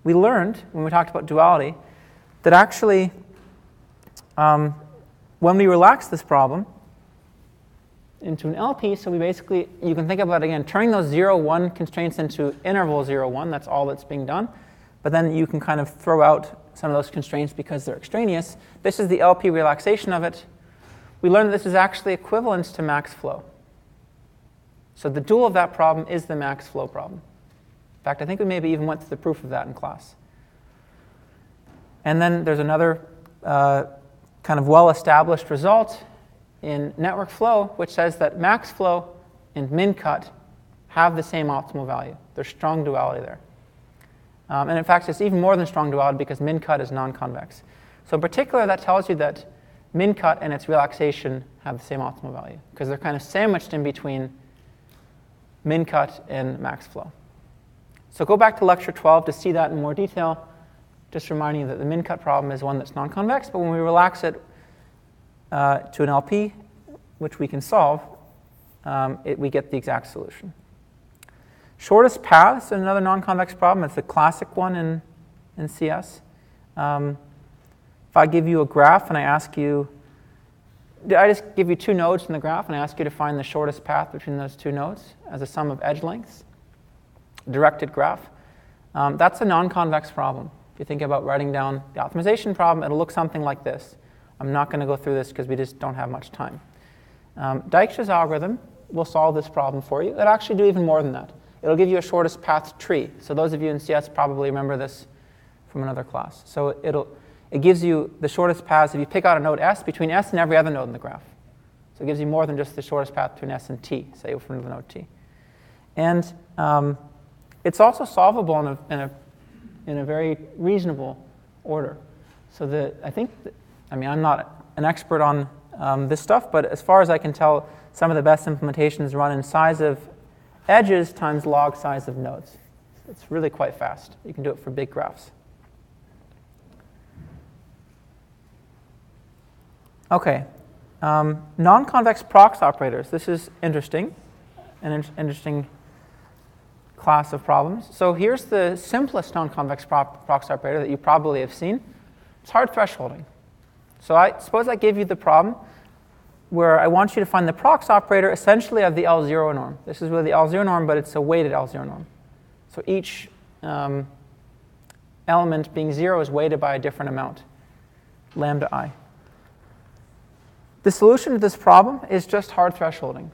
We learned when we talked about duality that actually when we relax this problem into an LP, so we basically, you can think about it again, turning those 0, 1 constraints into interval 0, 1, that's all that's being done. But then you can kind of throw out some of those constraints because they're extraneous. This is the LP relaxation of it. We learned that this is actually equivalent to max flow. So the dual of that problem is the max flow problem. In fact, I think we maybe even went through the proof of that in class. And then there's another kind of well-established result in network flow, which says that max flow and min-cut have the same optimal value. There's strong duality there. And in fact, it's even more than strong duality because min-cut is non-convex. So in particular, that tells you that Mincut and its relaxation have the same optimal value, because they're kind of sandwiched in between Mincut and max flow. So go back to lecture 12 to see that in more detail. Just reminding you that the Mincut problem is one that's non-convex, but when we relax it to an LP, which we can solve, we get the exact solution. Shortest paths, another non-convex problem. It's the classic one in CS. If I give you a graph and I ask you, I just give you two nodes in the graph and I ask you to find the shortest path between those two nodes as a sum of edge lengths, directed graph, that's a non-convex problem. If you think about writing down the optimization problem, it'll look something like this. I'm not going to go through this because we just don't have much time. Dijkstra's algorithm will solve this problem for you. It'll actually do even more than that. It'll give you a shortest path tree. So those of you in CS probably remember this from another class. So it gives you the shortest paths if you pick out a node S between S and every other node in the graph. So it gives you more than just the shortest path between S and T, say from the node T. And it's also solvable in a very reasonable order. So I'm not an expert on this stuff, but as far as I can tell, some of the best implementations run in size of edges times log size of nodes. It's really quite fast. You can do it for big graphs. Okay, non-convex prox operators. This is interesting, an interesting class of problems. So here's the simplest non-convex prox operator that you probably have seen. It's hard thresholding. So suppose I give you the problem where I want you to find the prox operator essentially of the L0 norm. This is really the L0 norm, but it's a weighted L0 norm. So each element being 0 is weighted by a different amount, lambda I. The solution to this problem is just hard thresholding.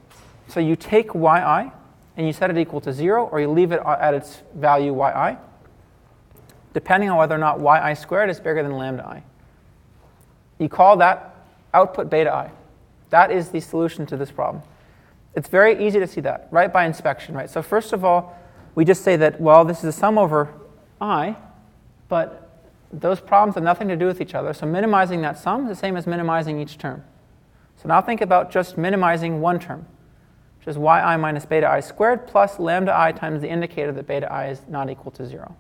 So you take yi and you set it equal to 0, or you leave it at its value yi, depending on whether or not yi squared is bigger than lambda I. You call that output beta I. That is the solution to this problem. It's very easy to see that, right by inspection, right? So first of all, we just say that, well, this is a sum over I, but those problems have nothing to do with each other. So minimizing that sum is the same as minimizing each term. So now think about just minimizing one term, which is yi minus beta I squared plus lambda I times the indicator that beta I is not equal to 0.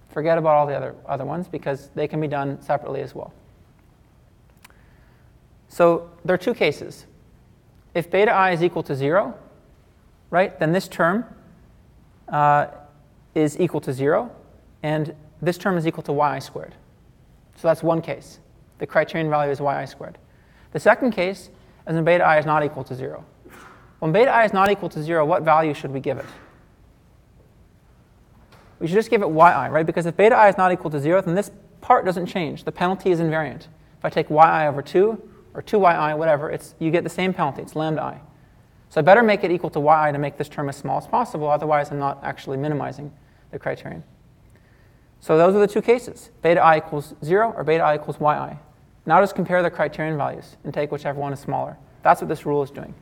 Forget about all the other ones because they can be done separately as well. So there are two cases. If beta I is equal to 0, right, then this term is equal to 0, and this term is equal to yi squared. So that's one case. The criterion value is yi squared. The second case is when beta I is not equal to 0. When beta I is not equal to 0, what value should we give it? We should just give it yi, right? Because if beta I is not equal to 0, then this part doesn't change. The penalty is invariant. If I take yi over 2, or 2yi, whatever, you get the same penalty. It's lambda I. So I better make it equal to yi to make this term as small as possible. Otherwise, I'm not actually minimizing the criterion. So those are the two cases. Beta I equals 0 or beta I equals yi. Now just compare the criterion values and take whichever one is smaller. That's what this rule is doing.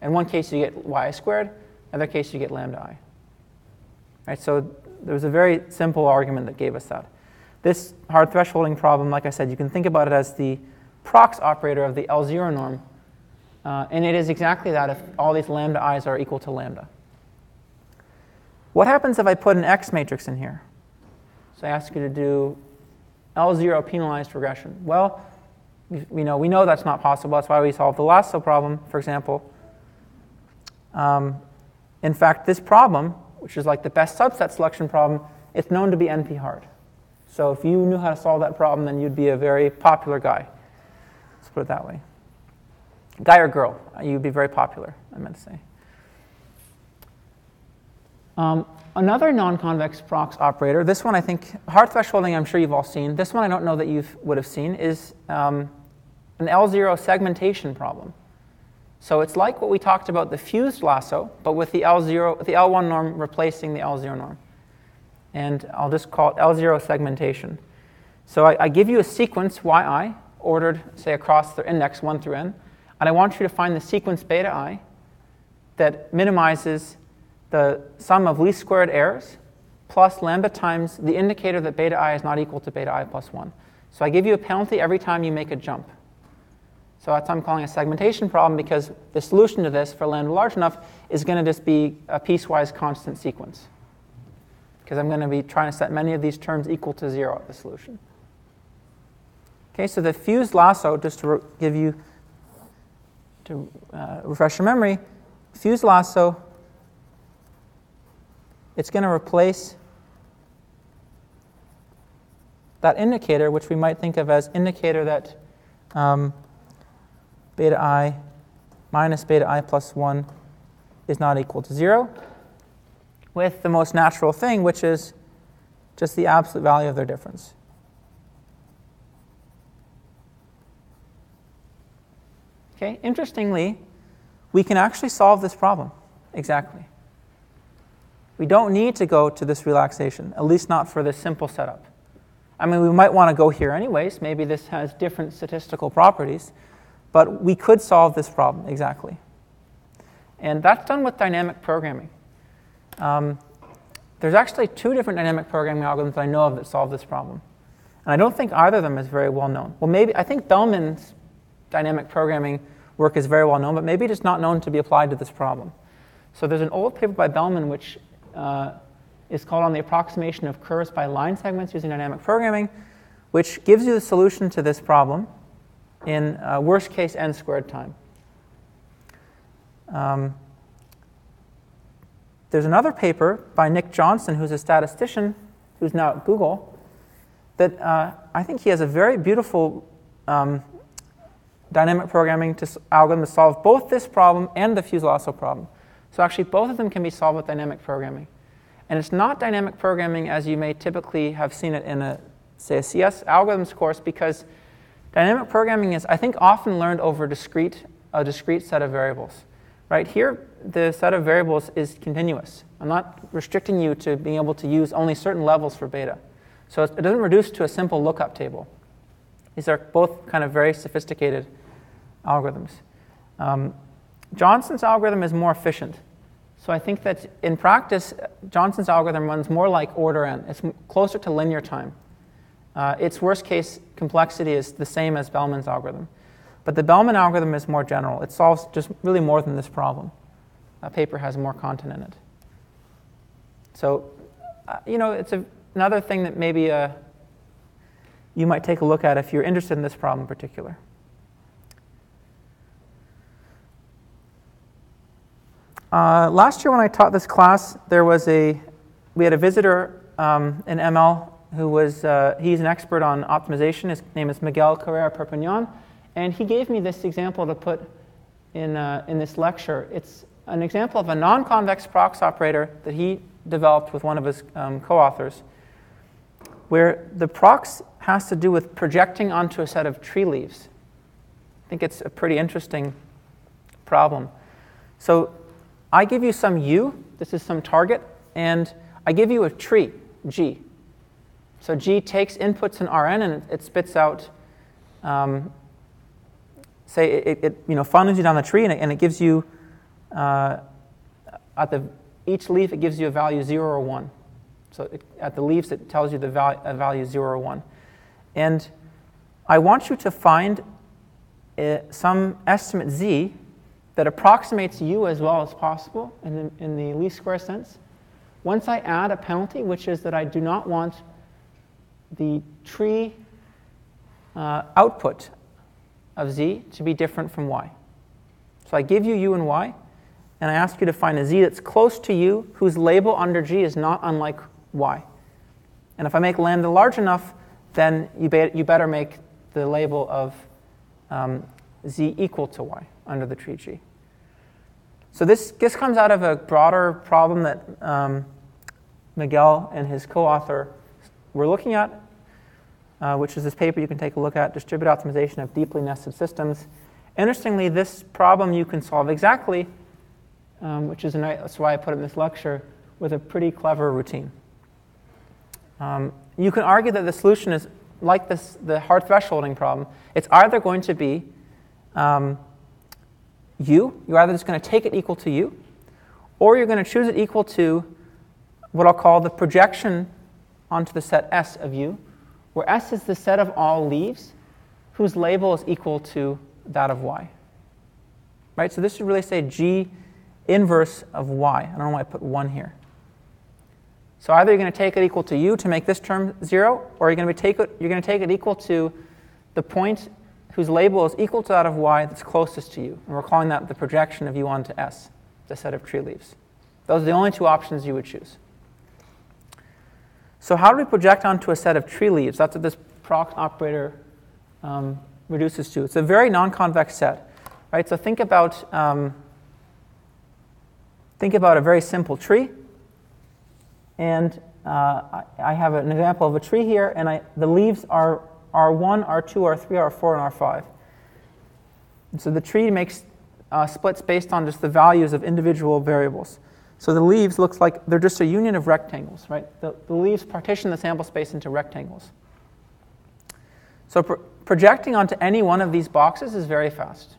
In one case, you get yi squared. In another case, you get lambda I. Right, so there's a very simple argument that gave us that. This hard thresholding problem, like I said, you can think about it as the prox operator of the L0 norm. And it is exactly that if all these lambda i's are equal to lambda. What happens if I put an X matrix in here? So I ask you to do L0 penalized regression. Well, we know that's not possible. That's why we solved the lasso problem, for example. In fact, this problem, which is like the best subset selection problem, it's known to be NP hard. So if you knew how to solve that problem, then you'd be a very popular guy. Let's put it that way. Guy or girl, you'd be very popular, I meant to say. Another non-convex prox operator, this one I think, hard thresholding I'm sure you've all seen. This one I don't know that you would have seen, is an L0 segmentation problem. So it's like what we talked about the fused lasso, but with the L1 norm replacing the L0 norm. And I'll just call it L0 segmentation. So I give you a sequence yi, ordered, say, across the index 1 through n, and I want you to find the sequence beta I that minimizes the sum of least squared errors plus lambda times the indicator that beta I is not equal to beta I plus 1. So I give you a penalty every time you make a jump. So that's why I'm calling a segmentation problem, because the solution to this for lambda large enough is going to just be a piecewise constant sequence, because I'm going to be trying to set many of these terms equal to 0 at the solution. Okay, so the fused lasso, just to give you, to refresh your memory, fused lasso, it's going to replace that indicator, which we might think of as indicator that beta I minus beta I plus 1 is not equal to 0, with the most natural thing, which is just the absolute value of their difference. Okay, interestingly, we can actually solve this problem exactly. We don't need to go to this relaxation, at least not for this simple setup. I mean, we might want to go here anyways. Maybe this has different statistical properties, but we could solve this problem exactly. And that's done with dynamic programming. There's actually 2 different dynamic programming algorithms that I know of that solve this problem. And I don't think either of them is very well known. Well, maybe, I think Bellman's dynamic programming work is very well known, but maybe it's not known to be applied to this problem. So there's an old paper by Bellman which is called On the Approximation of Curves by Line Segments Using Dynamic Programming, which gives you the solution to this problem in worst case n squared time. There's another paper by Nick Johnson, who's a statistician, who's now at Google, that I think he has a very beautiful dynamic programming algorithm to solve both this problem and the fused lasso problem. So actually, both of them can be solved with dynamic programming. And it's not dynamic programming as you may typically have seen it in a, say, a CS algorithms course, because dynamic programming is, I think, often learned over a discrete set of variables. Right here, the set of variables is continuous. I'm not restricting you to being able to use only certain levels for beta. So it doesn't reduce to a simple lookup table. These are both kind of very sophisticated algorithms. Johnson's algorithm is more efficient. So I think that in practice, Johnson's algorithm runs more like order n. It's closer to linear time. Its worst case complexity is the same as Bellman's algorithm. But the Bellman algorithm is more general. It solves just really more than this problem. A paper has more content in it. So, it's another thing that maybe you might take a look at if you're interested in this problem in particular. Last year when I taught this class, we had a visitor in ML who was, he's an expert on optimization. His name is Miguel Carrera Perpignan. And he gave me this example to put in this lecture. It's an example of a non-convex prox operator that he developed with one of his co-authors, where the prox has to do with projecting onto a set of tree leaves. I think it's a pretty interesting problem. So I give you some u, this is some target, and I give you a tree, g. So g takes inputs in Rn and it spits out, say it funnels you down the tree and it gives you, each leaf it gives you a value 0 or 1. So at the leaves it tells you the value 0 or 1. And I want you to find some estimate z that approximates u as well as possible in the least square sense. Once I add a penalty, which is that I do not want the tree output of z to be different from y. So I give you u and y, and I ask you to find a z that's close to u, whose label under g is not unlike y. And if I make lambda large enough, then you better make the label of z equal to y under the tree g. So this comes out of a broader problem that Miguel and his co-author were looking at, which is this paper you can take a look at, Distributed Optimization of Deeply Nested Systems. Interestingly, this problem you can solve exactly, which is that's why I put it in this lecture, with a pretty clever routine. You can argue that the solution is like the hard thresholding problem. It's either going to be u, you're either just going to take it equal to u, or you're going to choose it equal to what I'll call the projection onto the set S of u, where S is the set of all leaves whose label is equal to that of y. Right? So this should really say g inverse of y. I don't know why I put 1 here. So either you're going to take it equal to u to make this term 0, or you're going to take it equal to the point whose label is equal to that of y that's closest to u. And we're calling that the projection of u onto S, the set of tree leaves. Those are the only two options you would choose. So how do we project onto a set of tree leaves? That's what this prox operator reduces to. It's a very non-convex set. Right? So think about a very simple tree. And I have an example of a tree here, and the leaves are R1, R2, R3, R4, and R5. And so the tree makes splits based on just the values of individual variables. So the leaves looks like they're just a union of rectangles, right? The leaves partition the sample space into rectangles. So projecting onto any one of these boxes is very fast,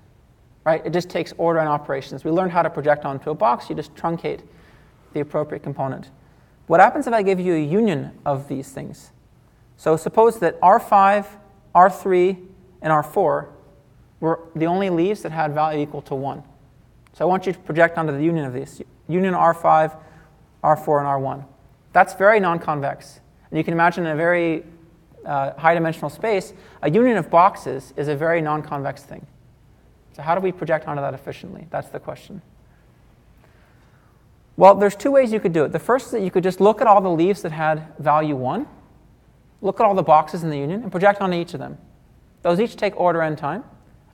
right? It just takes order and operations. We learned how to project onto a box. You just truncate the appropriate component. What happens if I give you a union of these things? So suppose that R5, R3, and R4 were the only leaves that had value equal to 1. So I want you to project onto the union of these. Union R5, R4, and R1. That's very non-convex. And you can imagine in a very high-dimensional space, a union of boxes is a very non-convex thing. So how do we project onto that efficiently? That's the question. Well, there's two ways you could do it. The first is that you could just look at all the leaves that had value 1, look at all the boxes in the union, and project onto each of them. Those each take order n time.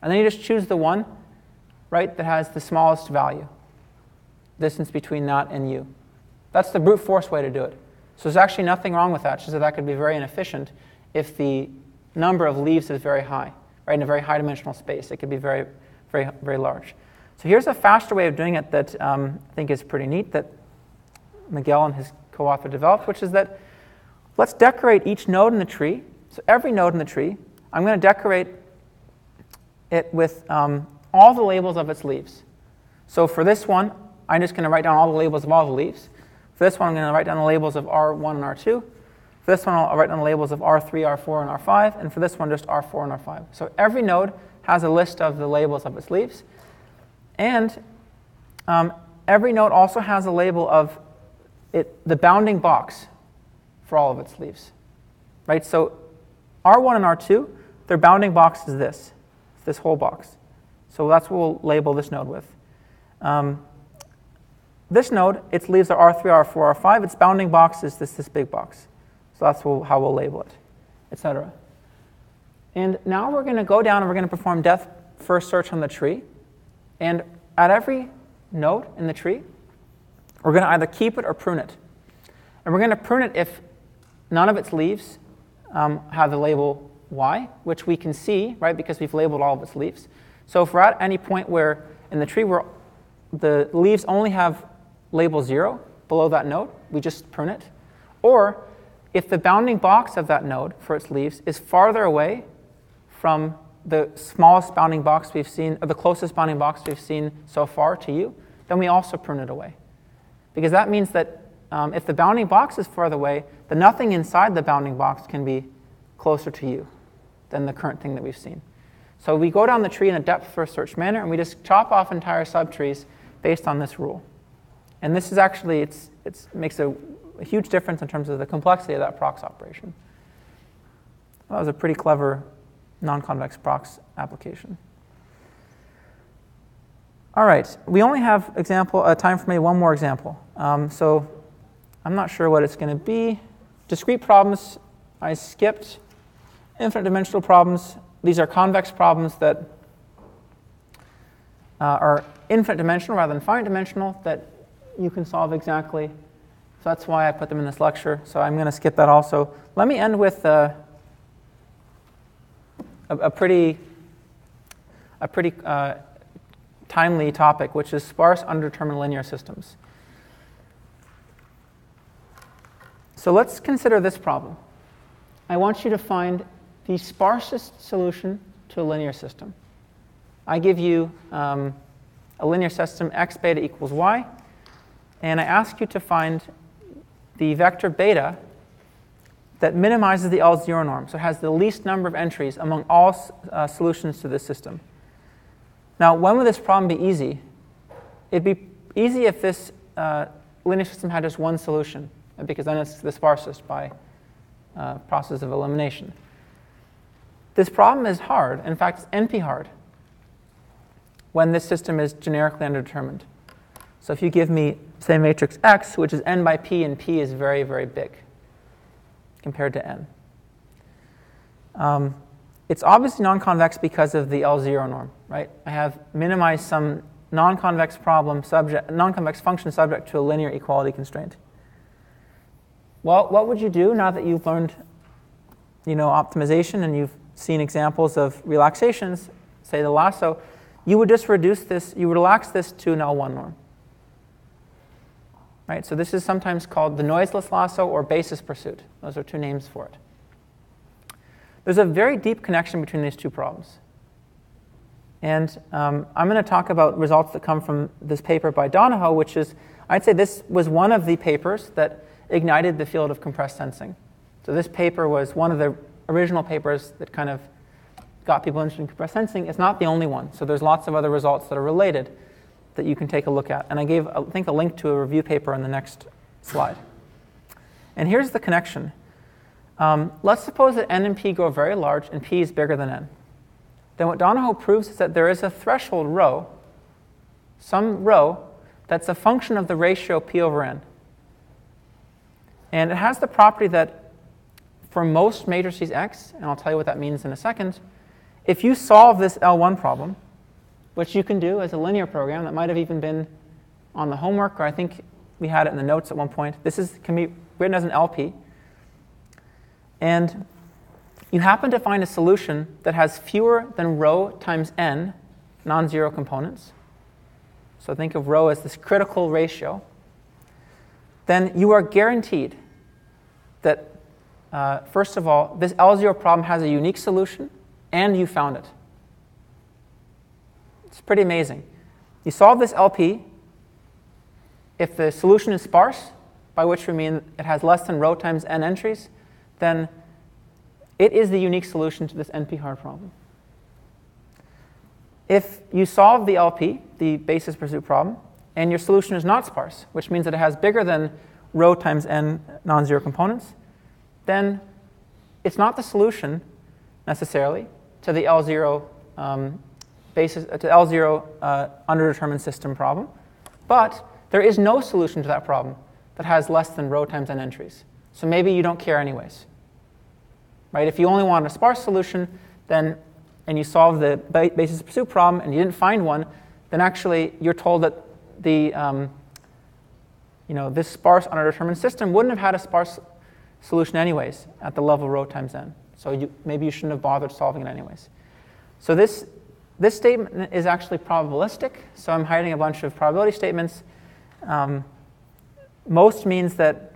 And then you just choose the one, right, that has the smallest value, distance between that and u. That's the brute force way to do it. So there's actually nothing wrong with that. It's just that that could be very inefficient if the number of leaves is very high, right, in a very high-dimensional space. It could be very, very, very large. So here's a faster way of doing it that I think is pretty neat that Miguel and his co-author developed, which is that let's decorate each node in the tree. So every node in the tree, I'm going to decorate it with all the labels of its leaves. So for this one, I'm just going to write down all the labels of all the leaves. For this one, I'm going to write down the labels of R1 and R2. For this one, I'll write down the labels of R3, R4, and R5. And for this one, just R4 and R5. So every node has a list of the labels of its leaves. And every node also has a label of the bounding box for all of its leaves. Right? So R1 and R2, their bounding box is this whole box. So that's what we'll label this node with. This node, its leaves are R3, R4, R5. Its bounding box is this big box. So that's how we'll label it, etc. And now we're going to go down and we're going to perform depth first search on the tree. And at every node in the tree, we're going to either keep it or prune it. And we're going to prune it if none of its leaves have the label y, which we can see, right, because we've labeled all of its leaves. So if we're at any point where in the tree where the leaves only have label 0 below that node, we just prune it. Or if the bounding box of that node for its leaves is farther away from the smallest bounding box we've seen, or the closest bounding box we've seen so far to u, then we also prune it away. Because that means that if the bounding box is farther away, then nothing inside the bounding box can be closer to u than the current thing that we've seen. So we go down the tree in a depth first search manner, and we just chop off entire subtrees based on this rule. And this is actually, it makes a huge difference in terms of the complexity of that prox operation. That was a pretty clever non-convex prox application. All right, we only have time for maybe one more example. So I'm not sure what it's going to be. Discrete problems, I skipped. Infinite dimensional problems, these are convex problems that are infinite dimensional rather than finite dimensional that you can solve exactly. So that's why I put them in this lecture. So I'm going to skip that also. Let me end with a pretty timely topic, which is sparse undetermined linear systems. So let's consider this problem. I want you to find the sparsest solution to a linear system. I give you a linear system x beta equals y, and I ask you to find the vector beta that minimizes the L0 norm, so it has the least number of entries among all solutions to this system. Now, when would this problem be easy? It'd be easy if this linear system had just one solution, because then it's the sparsest by process of elimination. This problem is hard. In fact, it's NP hard when this system is generically underdetermined. So if you give me, say, matrix X, which is n by p, and p is very, very big compared to n. It's obviously non-convex because of the L0 norm, right? I have minimized some non-convex non-convex function subject to a linear equality constraint. Well, what would you do now that you've learned, optimization and you've seen examples of relaxations, say the lasso? You would just reduce this, you would relax this to an L1 norm. Right? So this is sometimes called the noiseless lasso or basis pursuit. Those are two names for it. There's a very deep connection between these two problems. And I'm going to talk about results that come from this paper by Donahoe, which is, I'd say this was one of the papers that ignited the field of compressed sensing. So this paper was one of the original papers that kind of got people interested in compressed sensing. It's not the only one. So there's lots of other results that are related that you can take a look at. And I gave, I think, a link to a review paper on the next slide. And here's the connection. Let's suppose that n and p grow very large and p is bigger than n. Then what Donahoe proves is that there is a threshold rho, some rho, that's a function of the ratio p over n. And it has the property that for most matrices X, and I'll tell you what that means in a second, if you solve this L1 problem, which you can do as a linear program, that might have even been on the homework, or I think we had it in the notes at one point. This can be written as an LP. And you happen to find a solution that has fewer than rho times n non-zero components. So think of rho as this critical ratio. Then you are guaranteed that, first of all, this L0 problem has a unique solution, and you found it. It's pretty amazing. You solve this LP. If the solution is sparse, by which we mean it has less than rho times n entries, then it is the unique solution to this NP-hard problem. If you solve the LP, the basis pursuit problem, and your solution is not sparse, which means that it has bigger than rho times n non-zero components, then it's not the solution necessarily to the L0 underdetermined system problem, but there is no solution to that problem that has less than rho times n entries. So maybe you don't care anyways. Right? If you only want a sparse solution, then, and you solve the basis pursuit problem and you didn't find one, then actually you're told that the this sparse underdetermined system wouldn't have had a sparse solution anyways at the level rho times n. So maybe you shouldn't have bothered solving it anyways. So this statement is actually probabilistic. So I'm hiding a bunch of probability statements. Most means that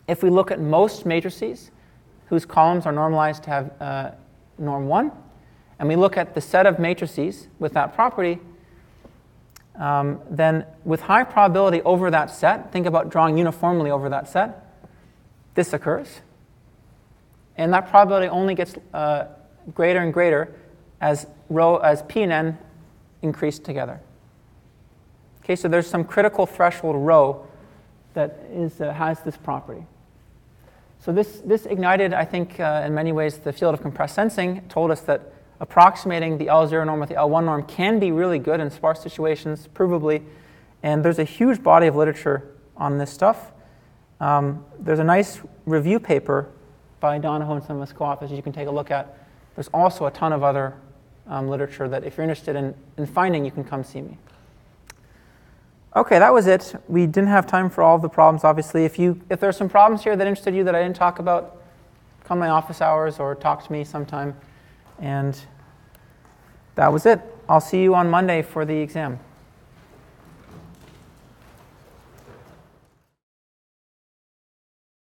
if we look at most matrices whose columns are normalized to have norm 1, and we look at the set of matrices with that property, then with high probability over that set, think about drawing uniformly over that set, this occurs. And that probability only gets greater and greater as p and n increase together. Okay, so there's some critical threshold rho that has this property. So this ignited, I think, in many ways, the field of compressed sensing. It told us that approximating the L0 norm with the L1 norm can be really good in sparse situations, provably. And there's a huge body of literature on this stuff. There's a nice review paper by Donahoe and some of his co-authors you can take a look at. There's also a ton of other literature that if you're interested in finding, you can come see me. Okay, that was it. We didn't have time for all of the problems, obviously. If there's some problems here that interested you that I didn't talk about, come to my office hours or talk to me sometime. And that was it. I'll see you on Monday for the exam.